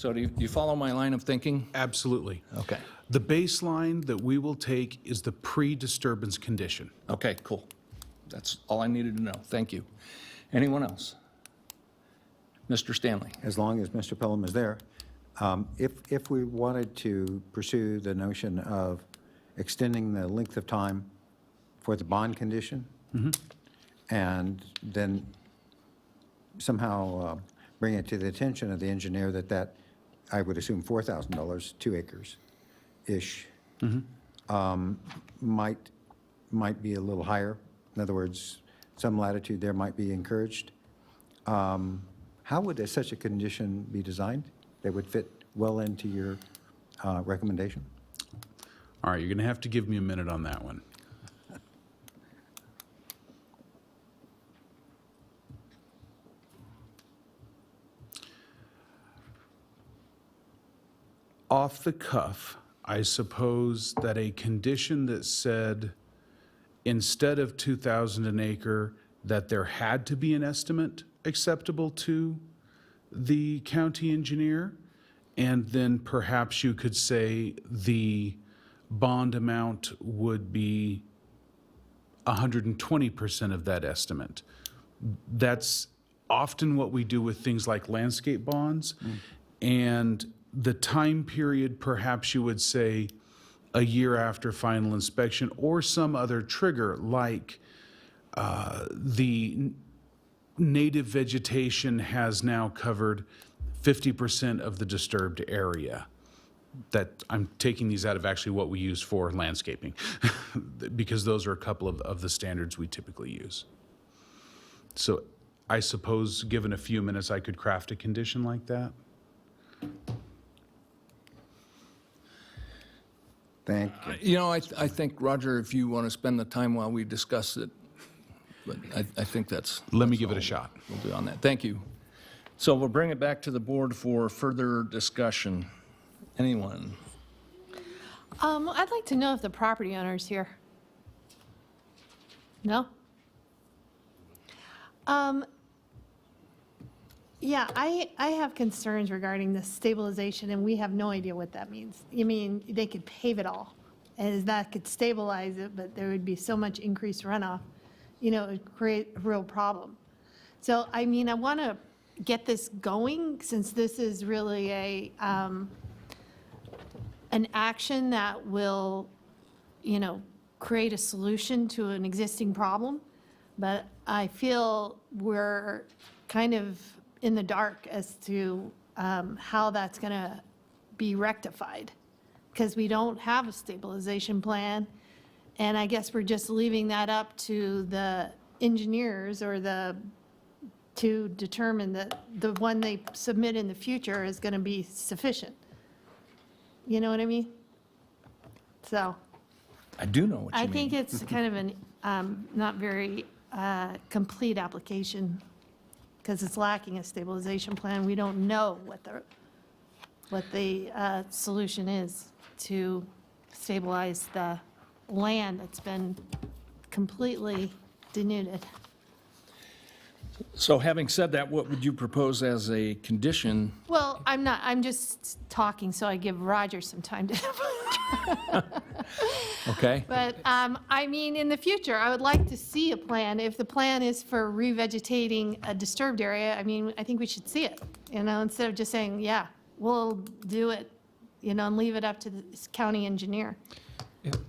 So do you follow my line of thinking? Absolutely. Okay. The baseline that we will take is the pre-disturbance condition. Okay, cool. That's all I needed to know. Thank you. Anyone else? Mr. Stanley? As long as Mr. Pelham is there. If we wanted to pursue the notion of extending the length of time for the bond condition, and then somehow bring it to the attention of the engineer that I would assume $4,000, 2 acres-ish, might be a little higher. In other words, some latitude there might be encouraged. How would such a condition be designed that would fit well into your recommendation? All right, you're going to have to give me a minute on that one. Off the cuff, I suppose that a condition that said instead of 2,000 an acre, that there had to be an estimate acceptable to the county engineer, and then perhaps you could say the bond amount would be 120% of that estimate. That's often what we do with things like landscape bonds. And the time period, perhaps you would say a year after final inspection, or some other trigger like the native vegetation has now covered 50% of the disturbed area. That I'm taking these out of actually what we use for landscaping, because those are a couple of the standards we typically use. So I suppose, given a few minutes, I could craft a condition like that. Thank you. You know, I think, Roger, if you want to spend the time while we discuss it, but I think that's... Let me give it a shot. We'll do on that. Thank you. So we'll bring it back to the board for further discussion. Anyone? I'd like to know if the property owner's here. No? Yeah, I have concerns regarding the stabilization, and we have no idea what that means. You mean, they could pave it all, and that could stabilize it, but there would be so much increased runoff, you know, it would create a real problem. So, I mean, I want to get this going, since this is really an action that will, you know, create a solution to an existing problem. But I feel we're kind of in the dark as to how that's going to be rectified, because we don't have a stabilization plan. And I guess we're just leaving that up to the engineers or to determine that the one they submit in the future is going to be sufficient. You know what I mean? So I do know what you I mean. think it's kind of an not very complete application, because it's lacking a stabilization plan. We don't know what the solution is to stabilize the land that's been completely denuded. So having said that, what would you propose as a condition? Well, I'm just talking, so I give Roger some time to. Okay? But, I mean, in the future, I would like to see a plan. If the plan is for revegetating a disturbed area, I mean, I think we should see it, you know, instead of just saying, yeah, we'll do it, you know, and leave it up to the county engineer.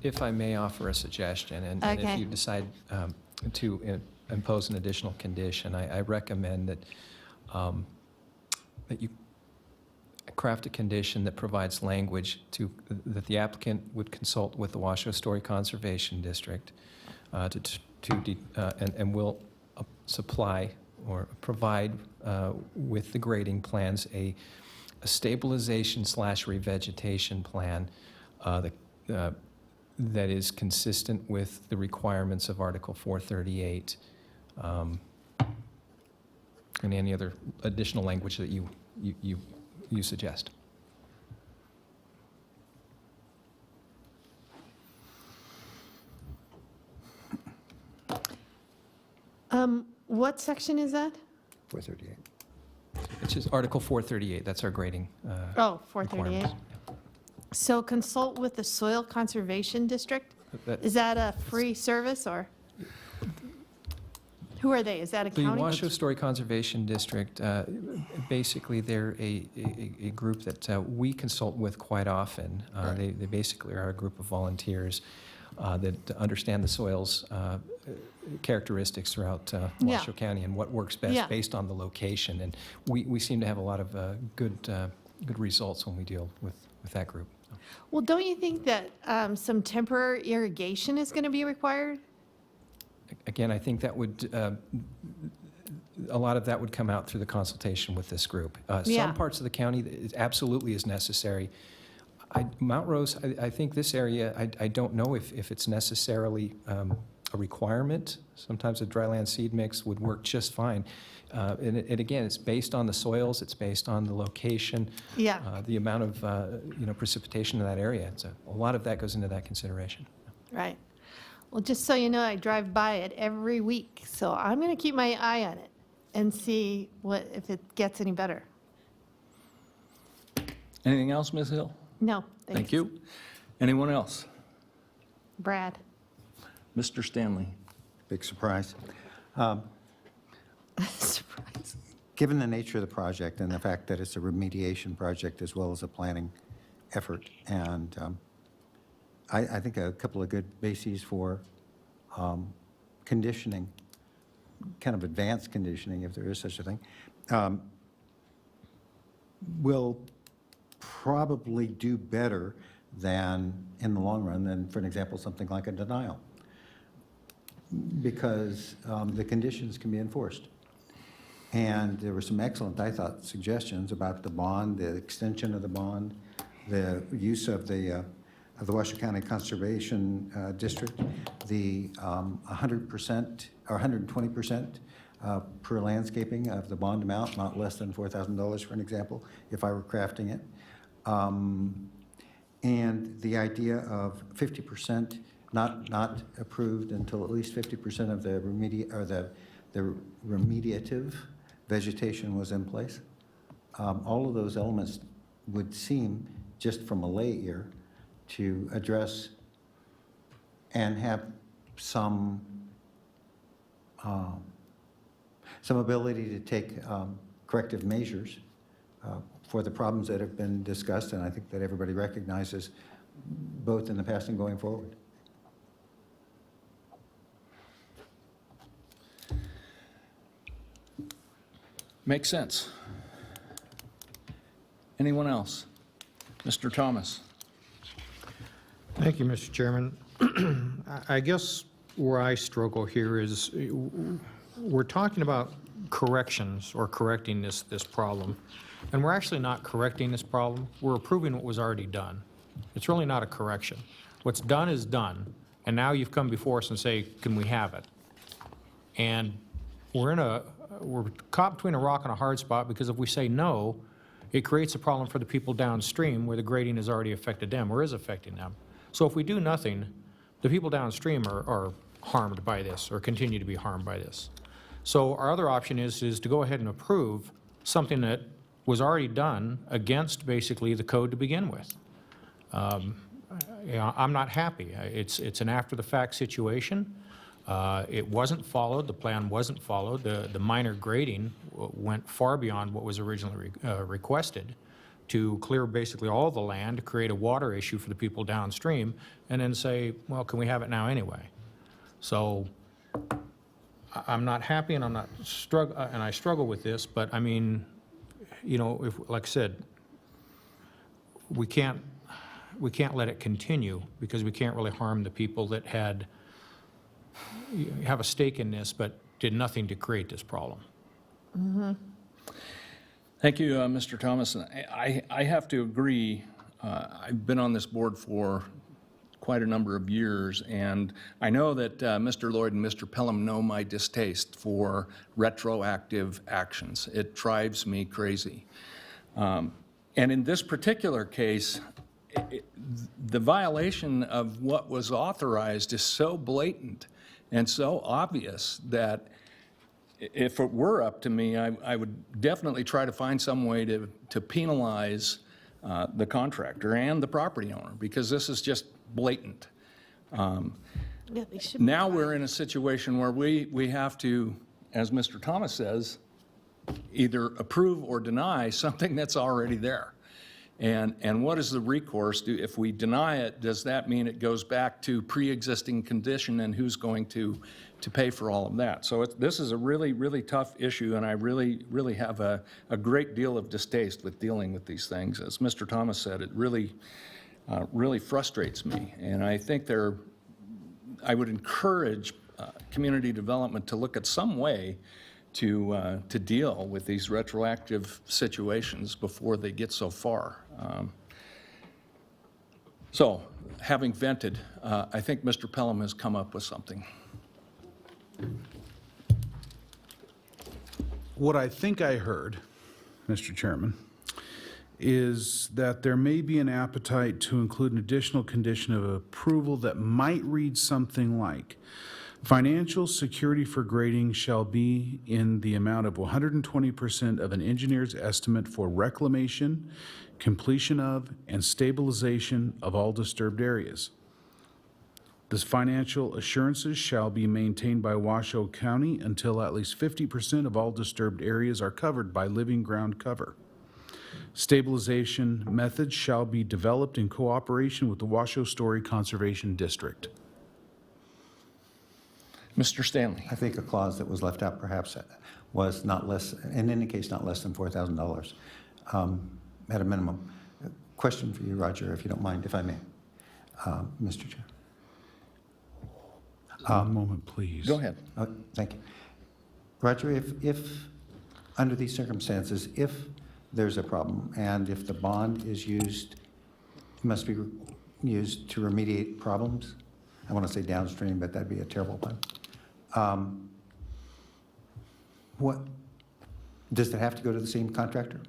If I may offer a suggestion, and if Okay. you decide to impose an additional condition, I recommend that that you craft a condition that provides language that the applicant would consult with the Washoe Story Conservation District and will supply or provide with the grading plans a stabilization / revegetation plan that is consistent with the requirements of Article 438, and any other additional language that you suggest. What section is that? 438. It's just Article 438, that's our grading. Oh, 438. requirements. So consult with the Soil Conservation District? That- Is that a free service, or? Who are they? Is that a The county? Washoe Story Conservation District, basically, they're a group that we consult with quite often. They basically are a group of volunteers that understand the soils characteristics throughout Washoe County and what works best Yeah. based on the location. And we seem to have a lot of good results when we deal with that group. Well, don't you think that some temporary irrigation is going to be required? Again, I think that would, a lot of that would come out through the consultation with this group. Yeah. Some parts of the county, it absolutely is necessary. Mount Rose, I think this area, I don't know if it's necessarily a requirement. Sometimes a dryland seed mix would work just fine. And again, it's based on the soils, it's based on the location, Yeah. the amount of, precipitation in that area. A lot of that goes into that consideration. Right. Well, just so you know, I drive by it every week, so I'm going to keep my eye on it and see if it gets any better. Anything else, Ms. Hill? No, Thank thanks. you. Anyone else? Brad. Mr. Stanley? Big surprise. Surprise. Given the nature of the project and the fact that it's a remediation project as well as a planning effort, and I think a couple of good bases for conditioning, kind of advanced conditioning, if there is such a thing, will probably do better than, in the long run, than, for an example, something like a denial, because the conditions can be enforced. And there were some excellent, I thought, suggestions about the bond, the extension of the bond, the use of the Washoe County Conservation District, the 100% or 120% per landscaping of the bond amount, not less than $4,000, for an example, if I were crafting it. And the idea of 50% not approved until at least 50% of the remediative vegetation was in place. All of those elements would seem, just from a lay ear, to address and have some ability to take corrective measures for the problems that have been discussed, and I think that everybody recognizes both in the past and going forward. Makes sense. Anyone else? Mr. Thomas? Thank you, Mr. Chairman. I guess where I struggle here is we're talking about corrections or correcting this problem, and we're actually not correcting this problem. We're approving what was already done. It's really not a correction. What's done is done, and now you've come before us and say, can we have it? And we're caught between a rock and a hard spot, because if we say no, it creates a problem for the people downstream where the grading has already affected them or is affecting them. So if we do nothing, the people downstream are harmed by this or continue to be harmed by this. So our other option is to go ahead and approve something that was already done against basically the code to begin with. I'm not happy. It's an after-the-fact situation. It wasn't followed, the plan wasn't followed. The minor grading went far beyond what was originally requested to clear basically all the land, to create a water issue for the people downstream, and then say, well, can we have it now anyway? So I'm not happy, and I struggle with this, but I mean, if, like I said, we can't let it continue, because we can't really harm the people that have a stake in this but did nothing to create this problem. Mm-hmm. Thank you, Mr. Thomas. I have to agree. I've been on this board for quite a number of years, and I know that Mr. Lloyd and Mr. Pelham know my distaste for retroactive actions. It drives me crazy. And in this particular case, the violation of what was authorized is so blatant and so obvious that if it were up to me, I would definitely try to find some way to penalize the contractor and the property owner, because this is just blatant. Yeah, they should. Now we're in a situation where we have to, as Mr. Thomas says, either approve or deny something that's already there. And what does the recourse do? If we deny it, does that mean it goes back to pre-existing condition, and who's going to pay for all of that? So this is a really, really tough issue, and I really, really have a great deal of distaste with dealing with these things. As Mr. Thomas said, it really, really frustrates me. And I think I would encourage community development to look at some way to deal with these retroactive situations before they get so far. So, having vented, I think Mr. Pelham has come up with something. What I think I heard, Mr. Chairman, is that there may be an appetite to include an additional condition of approval that might read something like, financial security for grading shall be in the amount of 120% of an engineer's estimate for reclamation, completion of, and stabilization of all disturbed areas. This financial assurances shall be maintained by Washoe County until at least 50% of all disturbed areas are covered by living ground cover. Stabilization methods shall be developed in cooperation with the Washoe Story Conservation District. Mr. Stanley. I think a clause that was left out perhaps was not less, in any case, not less than $4,000 at a minimum. Question for you, Roger, if you don't mind, if I may, Mr. Chair. One moment, please. Go ahead. Thank you. Roger, if under these circumstances, if there's a problem and if the bond is used, must be used to remediate problems, I want to say downstream, but that'd be a terrible pun. What, does it have to go to the same contractor?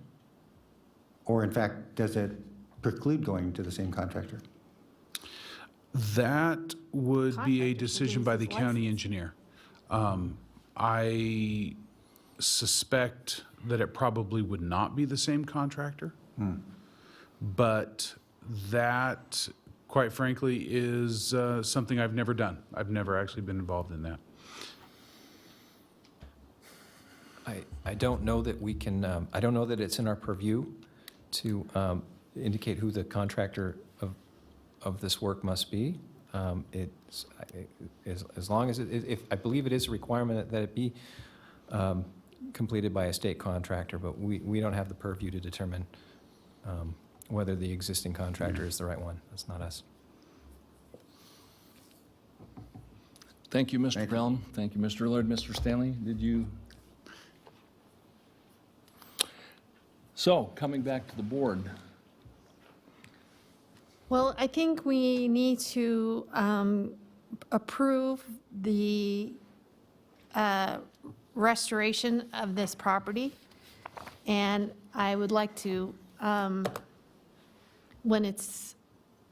Or in fact, does it preclude going to the same contractor? That would be a Contractor decision should by use the his county license. engineer. I suspect that it probably would not be the same contractor. But that, quite frankly, is something I've never done. I've never actually been involved in that. I don't know that we can, I don't know that it's in our purview to indicate who the contractor of this work must be. It's, as long as I believe it is a requirement that it be completed by a state contractor, but we don't have the purview to determine whether the existing contractor is the right one. That's not us. Thank you, Mr. Pelham. Thank you, Mr. Lord. Mr. Stanley, did you? So, coming back to the board. Well, I think we need to approve the restoration of this property. And I would like to, when it's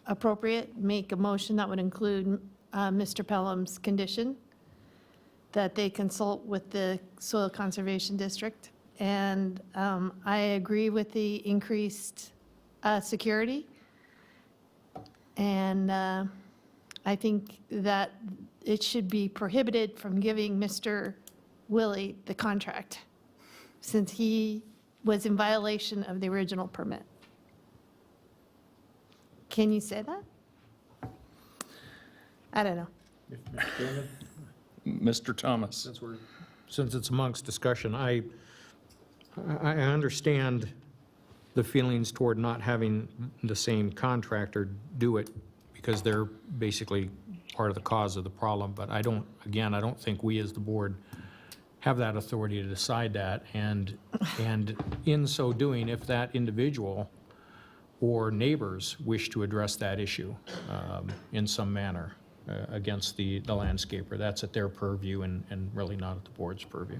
appropriate, make a motion that would include Mr. Pelham's condition, that they consult with the Soil Conservation District. And I agree with the increased security. And I think that it should be prohibited from giving Mr. Willie the contract, since he was in violation of the original permit. Can you say that? I don't know. Mr. Thomas. Since it's amongst discussion, I understand the feelings toward not having the same contractor do it because they're basically part of the cause of the problem. But I don't think we as the board have that authority to decide that. And in so doing, if that individual or neighbors wish to address that issue in some manner against the landscaper, that's at their purview and really not at the board's purview.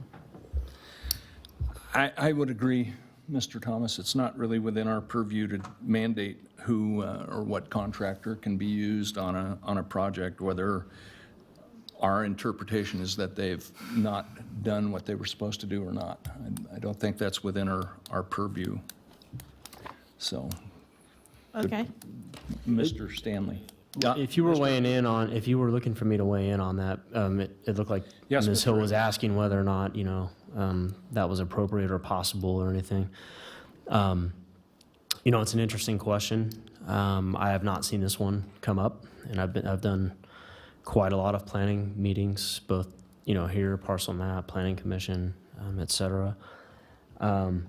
I would agree, Mr. Thomas. It's not really within our purview to mandate who or what contractor can be used on a project, whether our interpretation is that they've not done what they were supposed to do or not. I don't think that's within our purview. So, Okay. Mr. Stanley. If you were weighing in on, if you were looking for me to weigh in on that, it looked like Yes, Ms. Mr. Hill was asking whether or not, that was appropriate or possible or anything. It's an interesting question. I have not seen this one come up, and I've done quite a lot of planning meetings, both, here, parcel map, planning commission, et cetera. And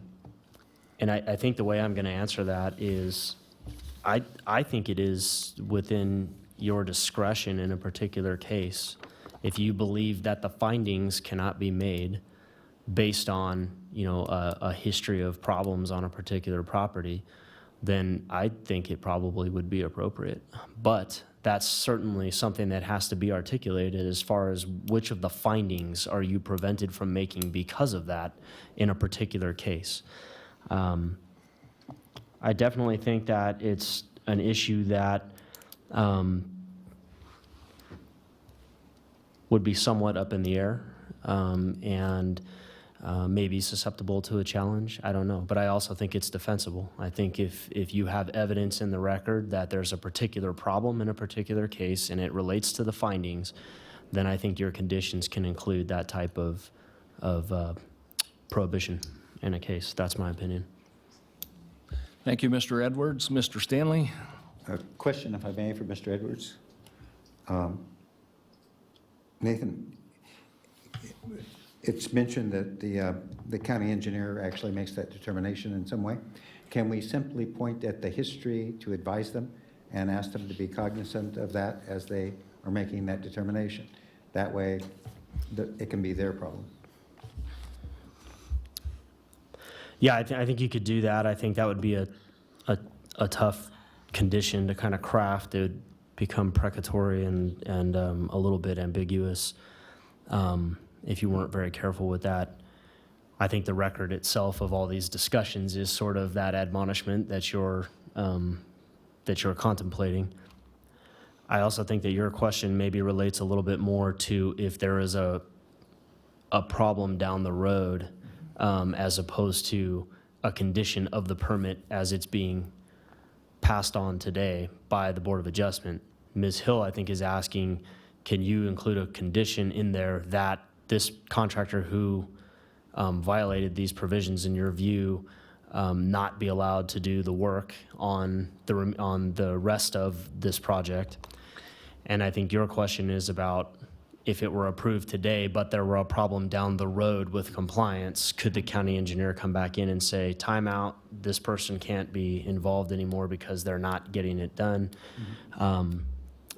I think the way I'm going to answer that is, I think it is within your discretion in a particular case. If you believe that the findings cannot be made based on, a history of problems on a particular property, then I think it probably would be appropriate. But that's certainly something that has to be articulated as far as which of the findings are you prevented from making because of that in a particular case. I definitely think that it's an issue that would be somewhat up in the air and maybe susceptible to a challenge. I don't know. But I also think it's defensible. I think if you have evidence in the record that there's a particular problem in a particular case and it relates to the findings, then I think your conditions can include that type of prohibition in a case. That's my opinion. Thank you, Mr. Edwards. Mr. Stanley? A question, if I may, for Mr. Edwards. Nathan, it's mentioned that the county engineer actually makes that determination in some way. Can we simply point at the history to advise them and ask them to be cognizant of that as they are making that determination? That way, it can be their problem. Yeah, I think you could do that. I think that would be a tough condition to kind of craft. It would become precatory and a little bit ambiguous if you weren't very careful with that. I think the record itself of all these discussions is sort of that admonishment that you're contemplating. I also think that your question maybe relates a little bit more to if there is a problem down the road as opposed to a condition of the permit as it's being passed on today by the Board of Adjustment. Ms. Hill, I think, is asking, can you include a condition in there that this contractor who violated these provisions, in your view, not be allowed to do the work on the rest of this project? And I think your question is about if it were approved today, but there were a problem down the road with compliance, could the county engineer come back in and say, time out, this person can't be involved anymore because they're not getting it done?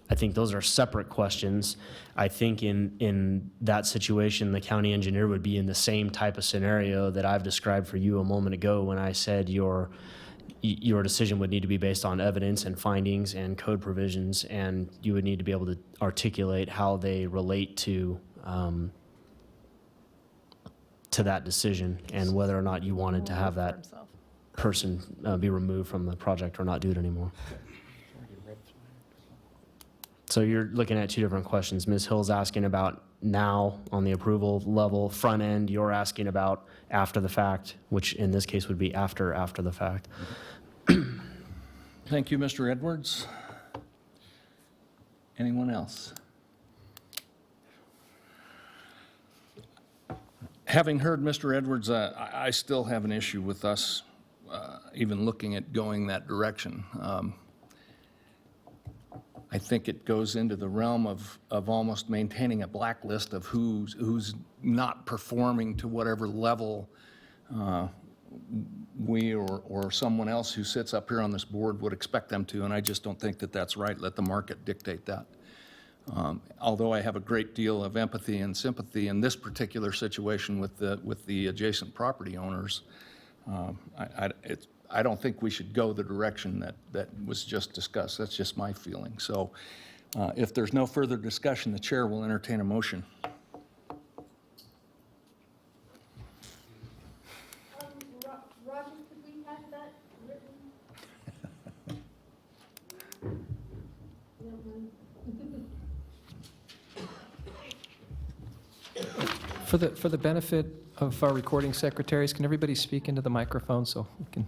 I think those are separate questions. I think in that situation, the county engineer would be in the same type of scenario that I've described for you a moment ago when I said your decision would need to be based on evidence and findings and code provisions, and you would need to be able to articulate how they relate to that decision and whether or not you wanted to have that person be removed from the project or not do it anymore. So you're looking at two different questions. Ms. Hill's asking about now on the approval level, front end. You're asking about after the fact, which in this case would be after the fact. Thank you, Mr. Edwards. Anyone else? Having heard Mr. Edwards, I still have an issue with us even looking at going that direction. I think it goes into the realm of almost maintaining a blacklist of who's not performing to whatever level we or someone else who sits up here on this board would expect them to, and I just don't think that that's right. Let the market dictate that. Although I have a great deal of empathy and sympathy in this particular situation with the adjacent property owners, I don't think we should go the direction that was just discussed. That's just my feeling. So if there's no further discussion, the chair will entertain a motion. Roger, could we have that written? You don't mind? For the benefit of our recording secretaries, can everybody speak into the microphone so we can,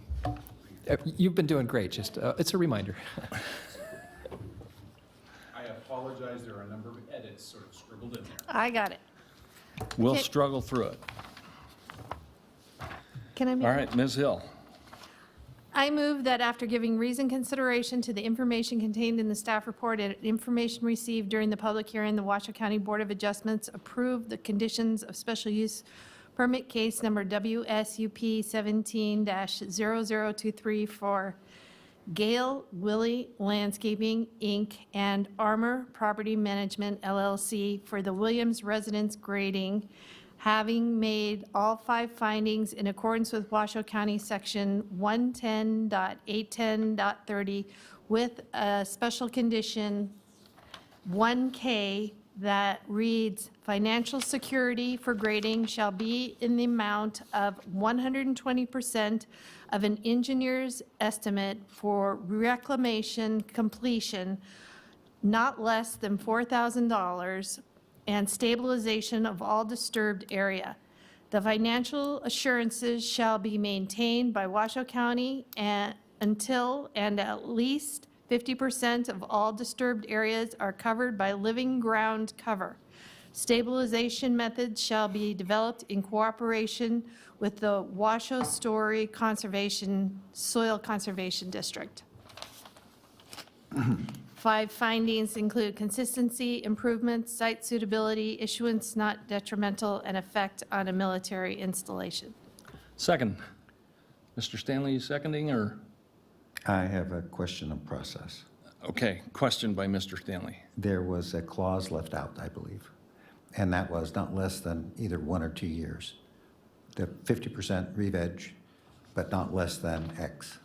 you've been doing great, just, it's a reminder. I apologize, there are a number of edits sort of scribbled in there. I got it. We'll Okay. struggle through it. Can I make? All right, Ms. Hill. I move that after giving reasoned consideration to the information contained in the staff report and information received during the public hearing, the Washoe County Board of Adjustments approve the conditions of special use permit case number WSUP 17-0023 for Gale Willie Landscaping, Inc. and Armor Property Management, LLC for the Williams Residence grading, having made all 5 findings in accordance with Washoe County Section 110.810.30 with a special condition 1K that reads, financial security for grading shall be in the amount of 120% of an engineer's estimate for reclamation completion, not less than $4,000, and stabilization of all disturbed area. The financial assurances shall be maintained by Washoe County until and at least 50% of all disturbed areas are covered by living ground cover. Stabilization methods shall be developed in cooperation with the Washoe Story Soil Conservation District. 5 findings include consistency, improvements, site suitability, issuance not detrimental, and effect on a military installation. Second. Mr. Stanley, you seconding, or? I have a question of process. Okay, question by Mr. Stanley. There was a clause left out, I believe, and that was not less than either 1 or 2 years. The 50% re-veg, but not less than X.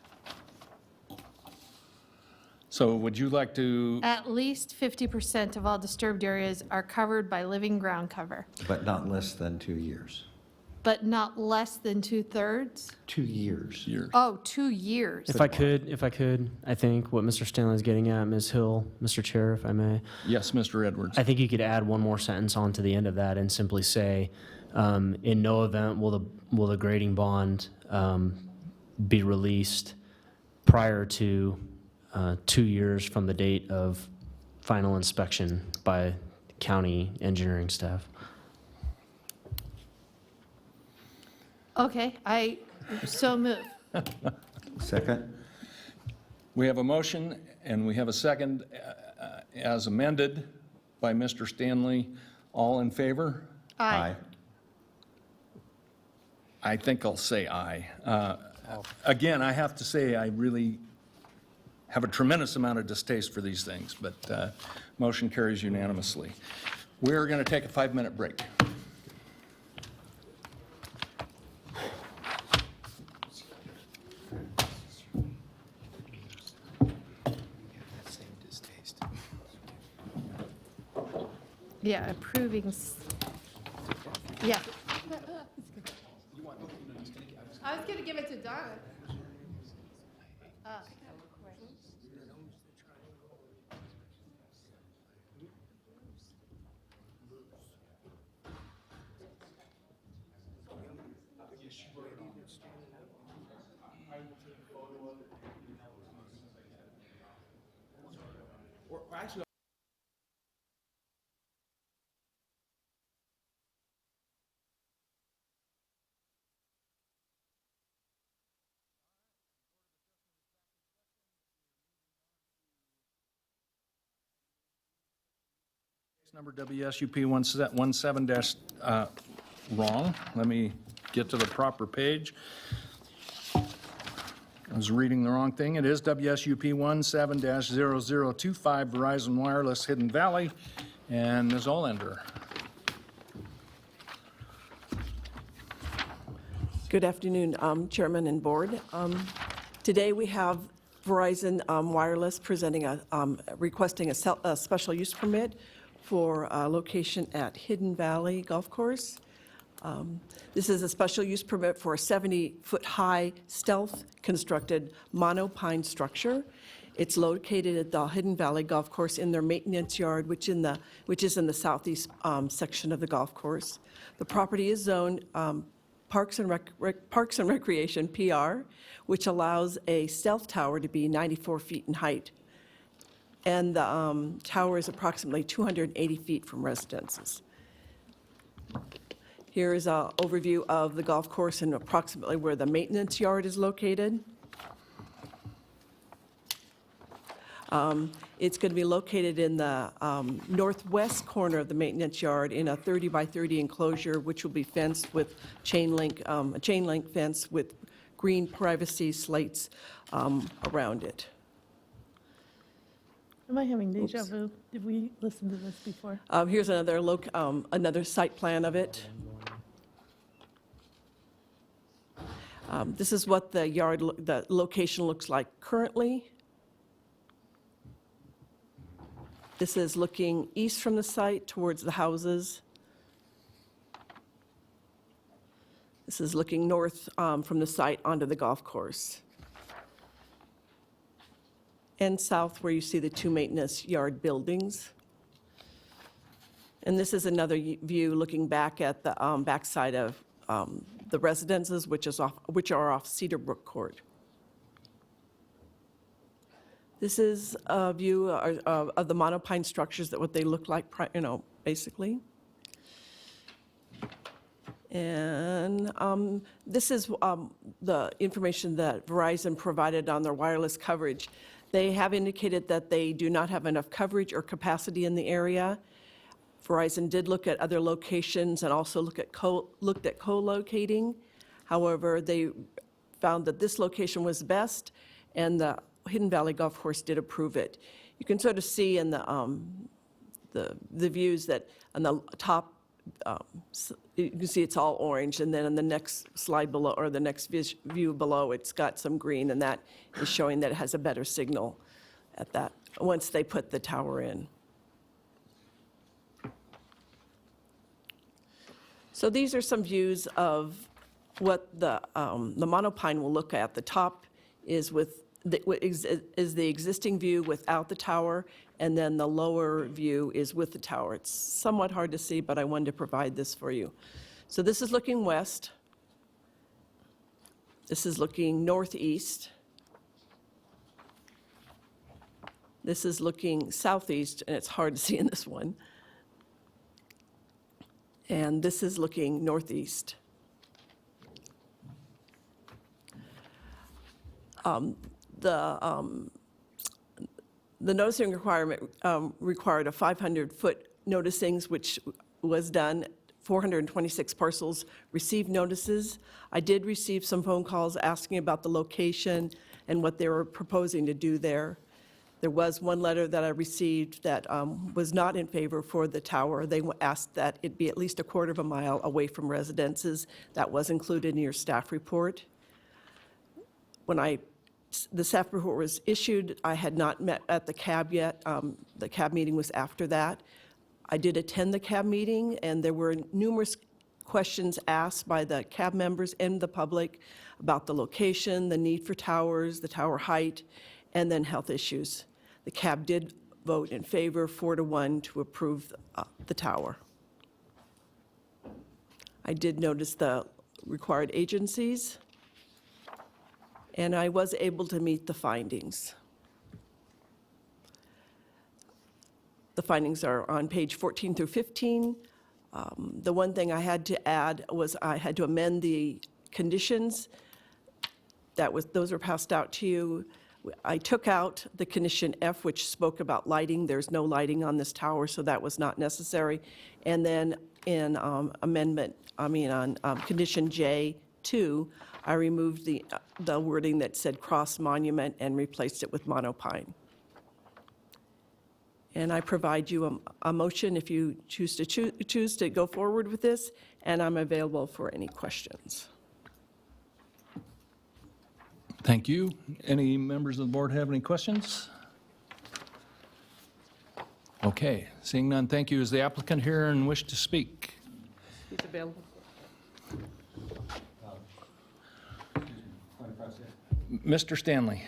So would you like to, At least 50% of all disturbed areas are covered by living ground cover, But not less than 2 years. but not less than 2/3? 2 years. Oh, 2 years. If I could, I think what Mr. Stanley is getting at, Ms. Hill, Mr. Chair, if I may, yes, Mr. Edwards? I think you could add one more sentence on to the end of that and simply say, in no event will the grading bond be released prior to 2 years from the date of final inspection by county engineering staff. Okay, I so move. Second? We have a motion and we have a second as amended by Mr. Stanley. All in favor? Aye. I think I'll say aye. Again, I have to say, I really have a tremendous amount of distaste for these things, but motion carries unanimously. We're going to take a 5-minute break. Yeah, yeah. I was going to give it to Donna. Number WSUP 17 wrong. Let me get to the proper page. I was reading the wrong thing. It is WSUP 17-0025 Verizon Wireless Hidden Valley. And Ms. Olander. Good afternoon, Chairman and Board. Today we have Verizon Wireless presenting requesting a special use permit for a location at Hidden Valley Golf Course. This is a special use permit for a 70-foot-high stealth-constructed monopine structure. It's located at the Hidden Valley Golf Course in their maintenance yard, which is in the southeast section of the golf course. The property is zoned Parks and Recreation, PR, which allows a stealth tower to be 94 feet in height. And the tower is approximately 280 feet from residences. Here is an overview of the golf course and approximately where the maintenance yard is located. It's going to be located in the northwest corner of the maintenance yard in a 30 by 30 enclosure, which will be fenced with a chain link fence with green privacy slates around it. Am I having deja vu? Did we listen to this before? Here's another site plan of it. This is what the location looks like currently. This is looking east from the site towards the houses. This is looking north from the site onto the golf course. And south where you see the two maintenance yard buildings. And this is another view looking back at the backside of the residences, which are off Cedar Brook Court. This is a view of the monopine structures, what they look like, basically. And this is the information that Verizon provided on their wireless coverage. They have indicated that they do not have enough coverage or capacity in the area. Verizon did look at other locations and also looked at co-locating. However, they found that this location was best, and the Hidden Valley Golf Course did approve it. You can sort of see in the views that on the top, you can see it's all orange, and then on the next slide below, or the next view below, it's got some green, and that is showing that it has a better signal at that, once they put the tower in. So these are some views of what the monopine will look at. The top is the existing view without the tower, and then the lower view is with the tower. It's somewhat hard to see, but I wanted to provide this for you. So this is looking west. This is looking northeast. This is looking southeast, and it's hard to see in this one. And this is looking northeast. The noticing requirement required a 500-foot noticings, which was done. 426 parcels received notices. I did receive some phone calls asking about the location and what they were proposing to do there. There was one letter that I received that was not in favor for the tower. They asked that it be at least a quarter of a mile away from residences. That was included in your staff report. When the staff report was issued, I had not met at the CAB yet. The CAB meeting was after that. I did attend the CAB meeting, and there were numerous questions asked by the CAB members and the public about the location, the need for towers, the tower height, and then health issues. The CAB did vote in favor, 4-1, to approve the tower. I did notice the required agencies, and I was able to meet the findings. The findings are on page 14 through 15. The one thing I had to add was I had to amend the conditions. Those were passed out to you. I took out the condition F, which spoke about lighting. There's no lighting on this tower, so that was not necessary. And then in condition J2, I removed the wording that said cross monument and replaced it with monopine. And I provide you a motion if you choose to go forward with this, and I'm available for any questions. Thank you. Any members of the board have any questions? Okay, seeing none, thank you. Is the applicant here and wish to speak? He's available. Mr. Stanley.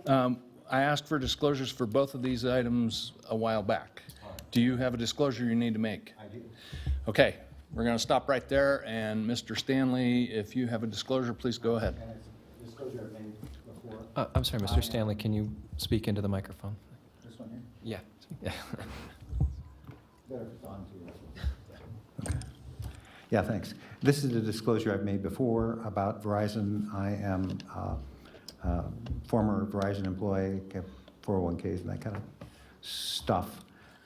I asked for disclosures for both of these items a while back. Do you have a disclosure you need to make? I do. Okay, we're going to stop right there, and Mr. Stanley, if you have a disclosure, please go ahead. I'm sorry, Mr. Stanley, can you speak into the microphone? This one here? Yeah. Yeah. Better if it's on to you. Okay. Yeah, thanks. This is a disclosure I've made before about Verizon. I am former Verizon employee, kept 401ks and that kind of stuff.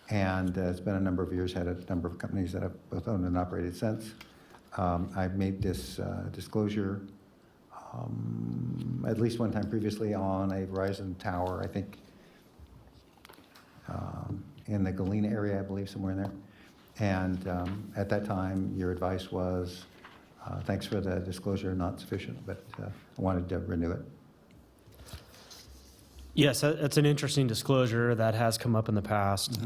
And it's been a number of years, had a number of companies that I've both owned and operated since. I've made this disclosure at least one time previously on a Verizon tower, I think in the Galena area, I believe, somewhere in there. And at that time, your advice was, thanks for the disclosure, not sufficient, but I wanted to renew it. Yes, that's an interesting disclosure that has come up in the past.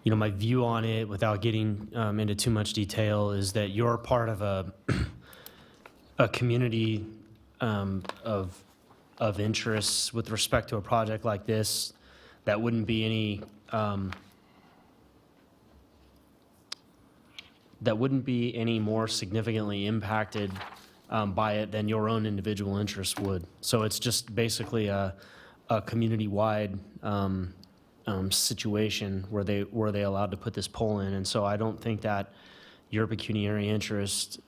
You know, my view on it, without getting into too much detail, is that you're part of a community of interests with respect to a project like this that wouldn't be any more significantly impacted by it than your own individual interests would. So it's just basically a community-wide situation where they allowed to put this pole in. And so I don't think that your pecuniary interest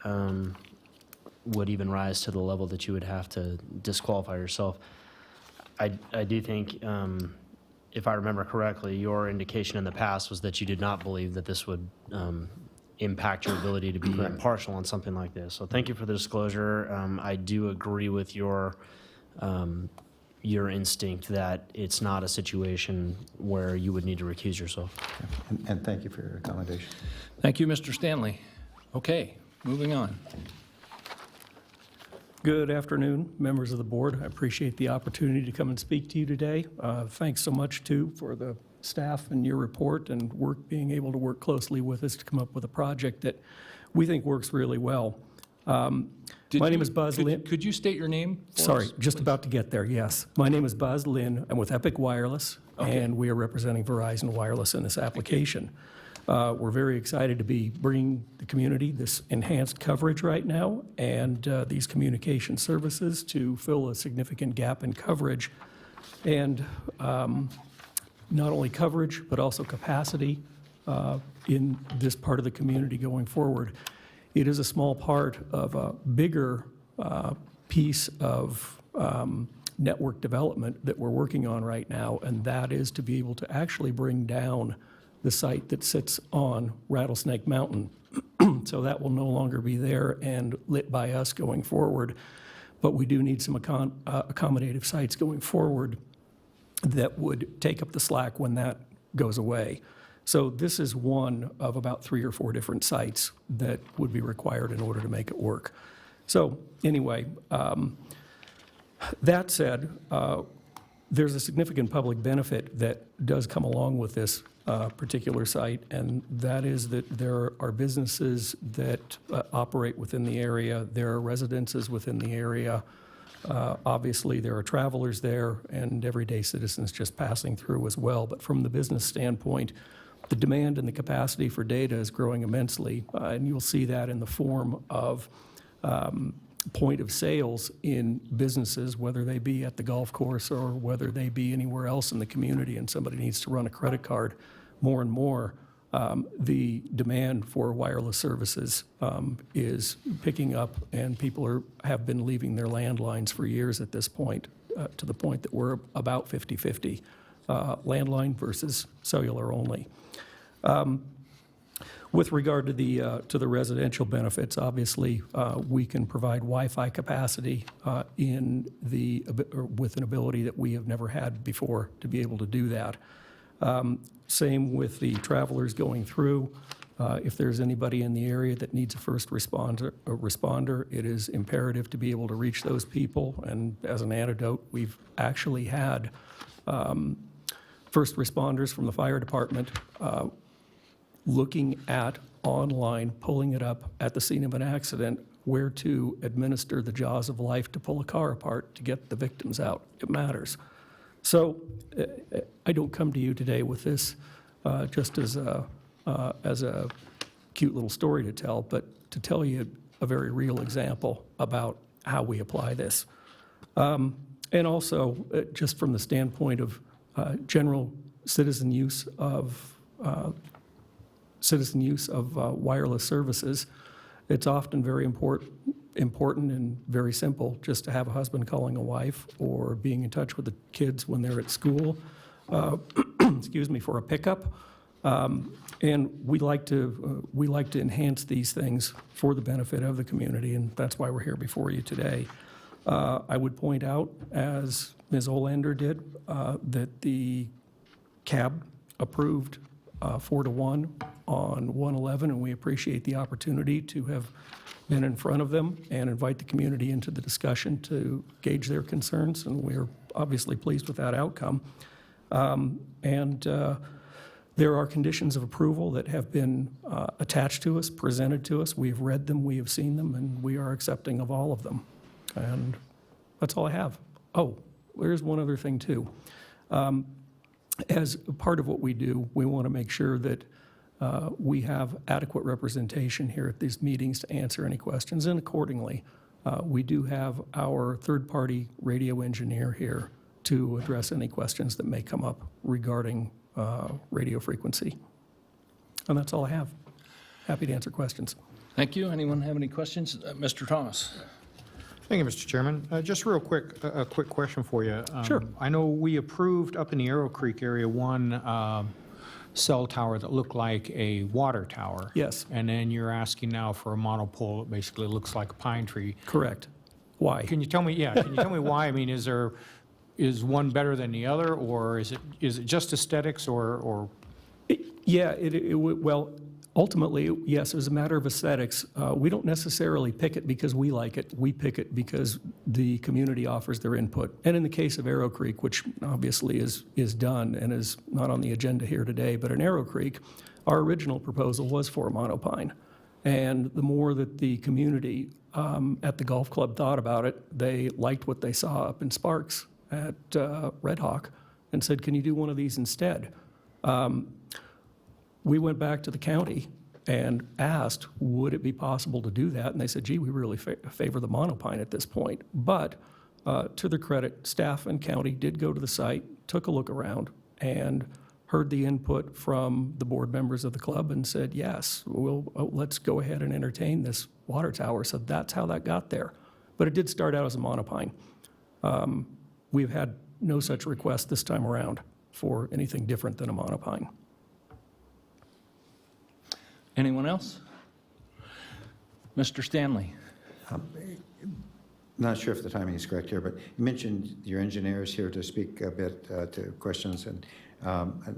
would even rise to the level that you would have to disqualify yourself. I do think, if I remember correctly, your indication in the past was that you did not believe that this would impact your ability to be impartial on something like this. So thank you for the disclosure. I do agree with your instinct that it's not a situation where you would need to recuse yourself. And thank you for your accommodation. Thank you, Mr. Stanley. Okay, moving on. Good afternoon, members of the board. I appreciate the opportunity to come and speak to you today. Thanks so much, too, for the staff and your report and being able to work closely with us to come up with a project that we think works really well. My name is Buzz Lynn. Could you state your name for Sorry, us, just please? about to get there, yes. My name is Buzz Lynn. I'm with Epic Wireless, and we are representing Verizon Wireless in this application. We're very excited to be bringing the community this enhanced coverage right now and these communication services to fill a significant gap in coverage. And not only coverage, but also capacity in this part of the community going forward. It is a small part of a bigger piece of network development that we're working on right now, and that is to be able to actually bring down the site that sits on Rattlesnake Mountain. So that will no longer be there and lit by us going forward, but we do need some accommodative sites going forward that would take up the slack when that goes away. So this is one of about 3 or 4 different sites that would be required in order to make it work. So anyway, that said, there's a significant public benefit that does come along with this particular site, and that is that there are businesses that operate within the area, there are residences within the area. Obviously, there are travelers there and everyday citizens just passing through as well. But from the business standpoint, the demand and the capacity for data is growing immensely, and you'll see that in the form of point of sales in businesses, whether they be at the golf course or whether they be anywhere else in the community and somebody needs to run a credit card. More and more, the demand for wireless services is picking up, and people have been leaving their landlines for years at this point, to the point that we're about 50-50, landline versus cellular only. With regard to the residential benefits, obviously, we can provide Wi-Fi capacity with an ability that we have never had before to be able to do that. Same with the travelers going through. If there's anybody in the area that needs a first responder, it is imperative to be able to reach those people. And as an antidote, we've actually had first responders from the fire department looking at online, pulling it up at the scene of an accident where to administer the jaws of life to pull a car apart to get the victims out. It matters. So I don't come to you today with this just as a cute little story to tell, but to tell you a very real example about how we apply this. And also, just from the standpoint of general citizen use of wireless services, it's often very important and very simple just to have a husband calling a wife or being in touch with the kids when they're at school, excuse me, for a pickup. And we like to enhance these things for the benefit of the community, and that's why we're here before you today. I would point out, as Ms. Olander did, that the CAB approved 4-1 on 111, and we appreciate the opportunity to have been in front of them and invite the community into the discussion to gauge their concerns, and we're obviously pleased with that outcome. There are conditions of approval that have been attached to us, presented to us. We've read them, we have seen them, and we are accepting of all of them. And that's all I have. Oh, there's one other thing, too. As part of what we do, we want to make sure that we have adequate representation here at these meetings to answer any questions, and accordingly, we do have our third-party radio engineer here to address any questions that may come up regarding radio frequency. And that's all I have. Happy to answer questions. Thank you. Anyone have any questions? Mr. Thomas? Thank you, Mr. Chairman. Just real quick, a quick question for you. Sure. I know we approved up in the Arrow Creek area one cell tower that looked like a water tower. Yes. And then you're asking now for a monopole that basically looks like a pine tree. Correct. Why? Can you tell me, can you tell me why? I mean, is one better than the other, or is it just aesthetics, or? Well, ultimately, yes, it was a matter of aesthetics. We don't necessarily pick it because we like it. We pick it because the community offers their input. And in the case of Arrow Creek, which obviously is done and is not on the agenda here today, but in Arrow Creek, our original proposal was for a monopine. And the more that the community at the golf club thought about it, they liked what they saw up in Sparks at Red Hawk and said, can you do one of these instead? We went back to the county and asked, would it be possible to do that? And they said, gee, we really favor the monopine at this point. But to their credit, staff and county did go to the site, took a look around, and heard the input from the board members of the club and said, yes, let's go ahead and entertain this water tower. So that's how that got there. But it did start out as a monopine. We've had no such request this time around for anything different than a monopine. Anyone else? Mr. Stanley? Not sure if the timing is correct here, but you mentioned your engineers here to speak a bit to questions, and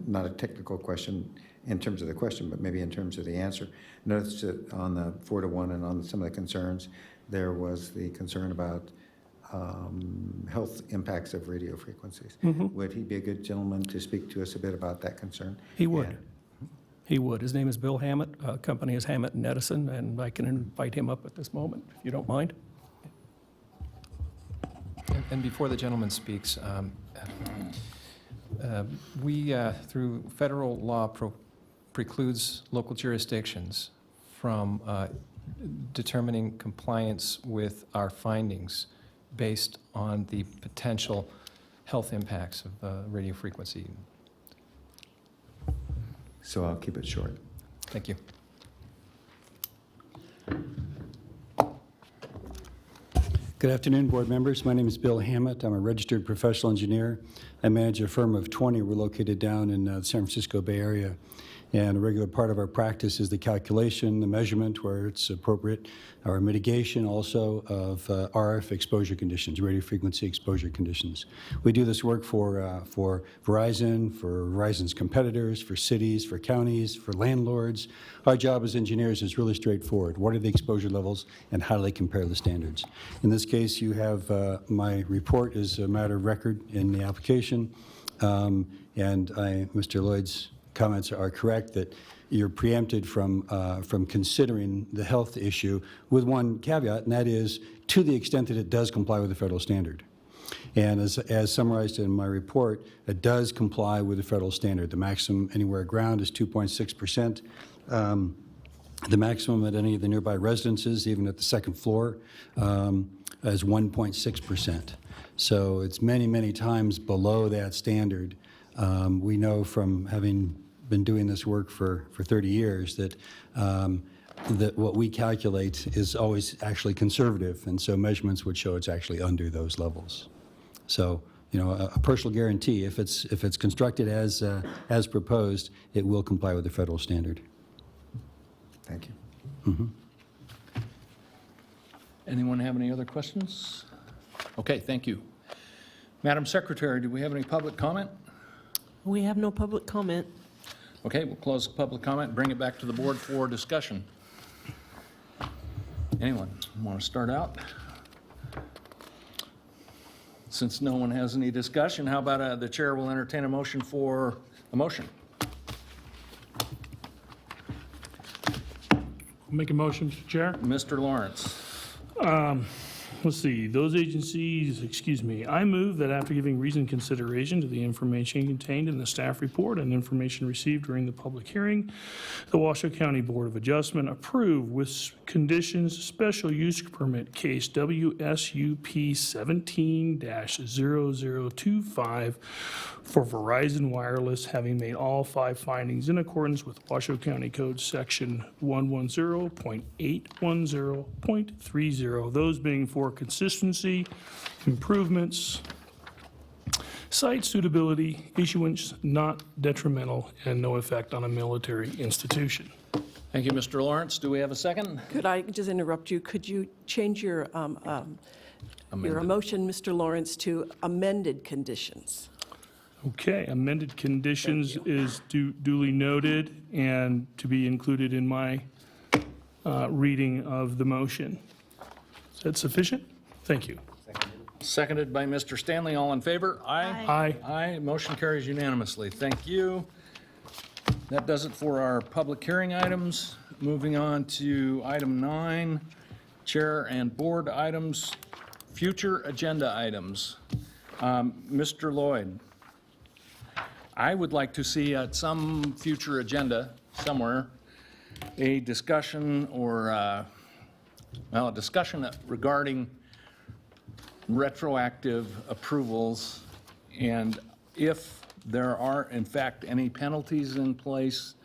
not a technical question in terms of the question, but maybe in terms of the answer. Notice that on the 4-1 and on some of the concerns, there was the concern about health impacts of radio frequencies. Mm-hmm. Would he be a good gentleman to speak to us a bit about that concern? He would. He would. His name is Bill Hammett. Company is Hammett & Edison, and I can invite him up at this moment, if you don't mind. And before the gentleman speaks, we, through federal law, precludes local jurisdictions from determining compliance with our findings based on the potential health impacts of radio frequency. So I'll keep it short. Thank you. Good afternoon, board members. My name is Bill Hammett. I'm a registered professional engineer. I manage a firm of 20. We're located down in the San Francisco Bay Area. And a regular part of our practice is the calculation, the measurement where it's appropriate, our mitigation also of RF exposure conditions, radio frequency exposure conditions. We do this work for Verizon, for Verizon's competitors, for cities, for counties, for landlords. Our job as engineers is really straightforward. What are the exposure levels and how do they compare the standards? In this case, you have my report is a matter of record in the application. And Mr. Lloyd's comments are correct, that you're preempted from considering the health issue with one caveat, and that is to the extent that it does comply with the federal standard. And as summarized in my report, it does comply with the federal standard. The maximum anywhere ground is 2.6%. The maximum at any of the nearby residences, even at the second floor, is 1.6%. So it's many, many times below that standard. We know from having been doing this work for 30 years that that what we calculate is always actually conservative, and so measurements would show it's actually under those levels. So, you know, a personal guarantee, if it's constructed as proposed, it will comply with the federal standard. Thank you. Mm-hmm. Anyone have any other questions? Okay, thank you. Madam Secretary, do we have any public comment? We have no public comment. Okay, we'll close the public comment and bring it back to the board for discussion. Anyone want to start out? Since no one has any discussion, how about the chair will entertain a motion for a motion? Make a motion, Mr. Chair. Mr. Lawrence. Let's see, those agencies, excuse me, I move that after giving reasoned consideration to the information contained in the staff report and information received during the public hearing, the Washoe County Board of Adjustment approve with conditions special use permit case WSUP 17-0025 for Verizon Wireless, having made all 5 findings in accordance with Washoe County Code Section 110.810.30, those being for consistency, improvements, site suitability, issuance not detrimental, and no effect on a military institution. Thank you, Mr. Lawrence. Do we have a second? Could I just interrupt you? Could you change your motion, Mr. Lawrence, to amended conditions? Okay, amended conditions is duly noted and to be included in my reading of the motion. Is that sufficient? Thank you. Seconded by Mr. Stanley. All in favor? Aye. Aye. Motion carries unanimously. Thank you. That does it for our public hearing items. Moving on to item 9, chair and board items, future agenda items. Mr. Lloyd, I would like to see at some future agenda somewhere a discussion or, a discussion regarding retroactive approvals, and if there are in fact any penalties in place,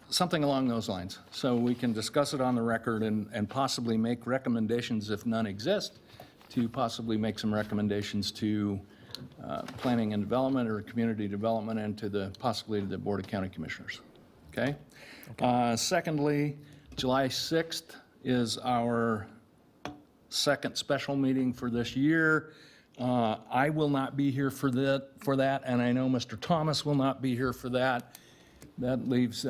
something along those lines, so we can discuss it on the record and possibly make recommendations, if none exist, to possibly make some recommendations to planning and development or community development, and to possibly to the Board of County Commissioners. Okay? Secondly, July 6th is our second special meeting for this year. I will not be here for that, and I know Mr. Thomas will not be here for that. That leaves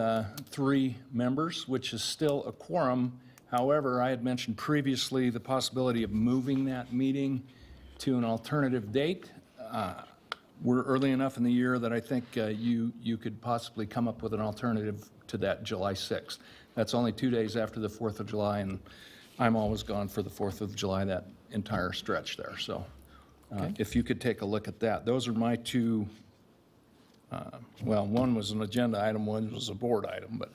3 members, which is still a quorum. However, I had mentioned previously the possibility of moving that meeting to an alternative date. We're early enough in the year that I think you could possibly come up with an alternative to that July 6th. That's only 2 days after the 4th of July, and I'm always gone for the 4th of July, that entire stretch there. So if you could take a look at that. Those are my 2, well, one was an agenda item, one was a board item, but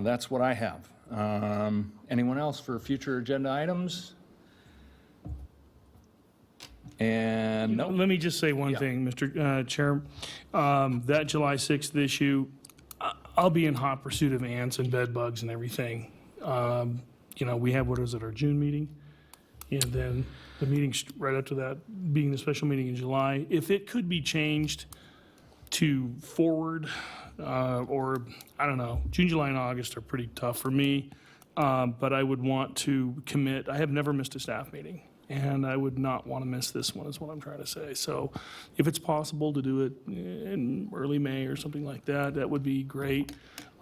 that's what I have. Anyone else for future agenda items? And no. Let me just say one thing, Mr. Chair. That July 6th issue, I'll be in hot pursuit of ants and bed bugs and everything. You know, we have, what was it, our June meeting? And then the meeting right after that being the special meeting in July. If it could be changed to forward, or I don't know, June, July, and August are pretty tough for me. But I would want to commit, I have never missed a staff meeting, and I would not want to miss this one, is what I'm trying to say. So if it's possible to do it in early May or something like that, that would be great.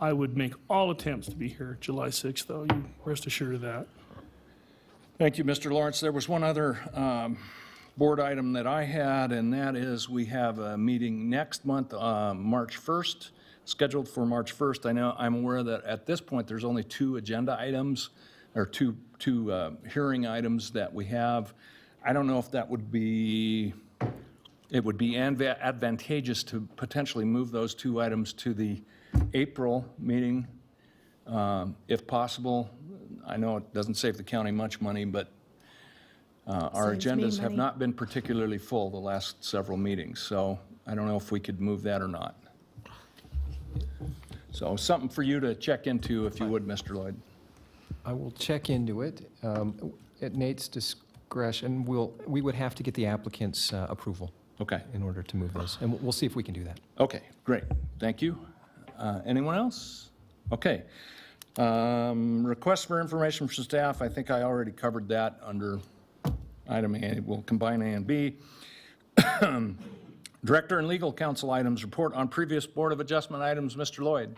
I would make all attempts to be here July 6th, though. You rest assured of that. Thank you, Mr. Lawrence. There was one other board item that I had, and that is we have a meeting next month, March 1st, scheduled for March 1st. I'm aware that at this point, there's only 2 agenda items, or two hearing items that we have. I don't know if that would be, it would be advantageous to potentially move those 2 items to the April meeting, if possible. I know it doesn't save the county much money, but our Saves me agendas have money. not been particularly full the last several meetings, so I don't know if we could move that or not. So something for you to check into, if you would, Mr. Lloyd. I will check into it. At Nate's discretion, we would have to get the applicant's approval Okay. in order to move those, and we'll see if we can do that. Okay, great. Thank you. Anyone else? Okay. Request for information from staff, I think I already covered that under item A. We'll combine A and B. Director and legal counsel items, report on previous Board of Adjustment items. Mr. Lloyd.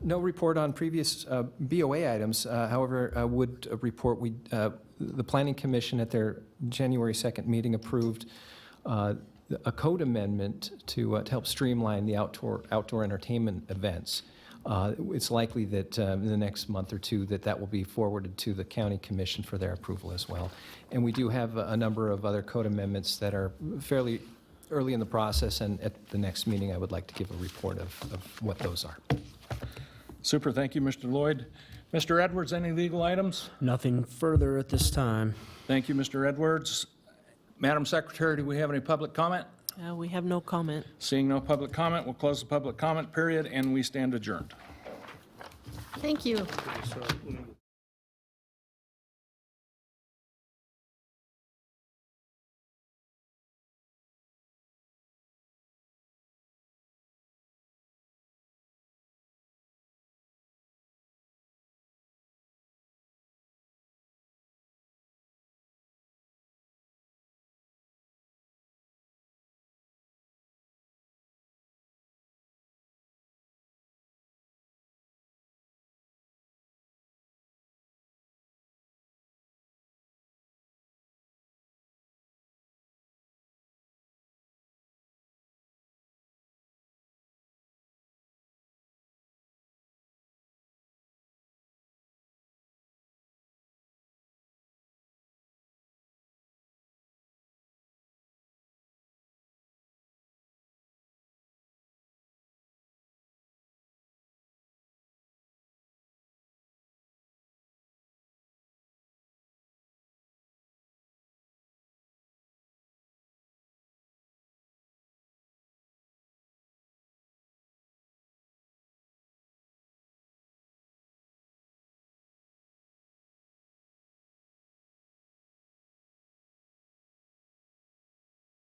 No report on previous BOA items. However, I would report the Planning Commission at their January 2nd meeting approved a code amendment to help streamline the outdoor entertainment events. It's likely that in the next month or two that will be forwarded to the County Commission for their approval as well. And we do have a number of other code amendments that are fairly early in the process, and at the next meeting, I would like to give a report of what those are. Super, thank you, Mr. Lloyd. Mr. Edwards, any legal items? Nothing further at this time. Thank you, Mr. Edwards. Madam Secretary, do we have any public comment? We have no comment. Seeing no public comment, we'll close the public comment period, and we stand adjourned. Thank you. So,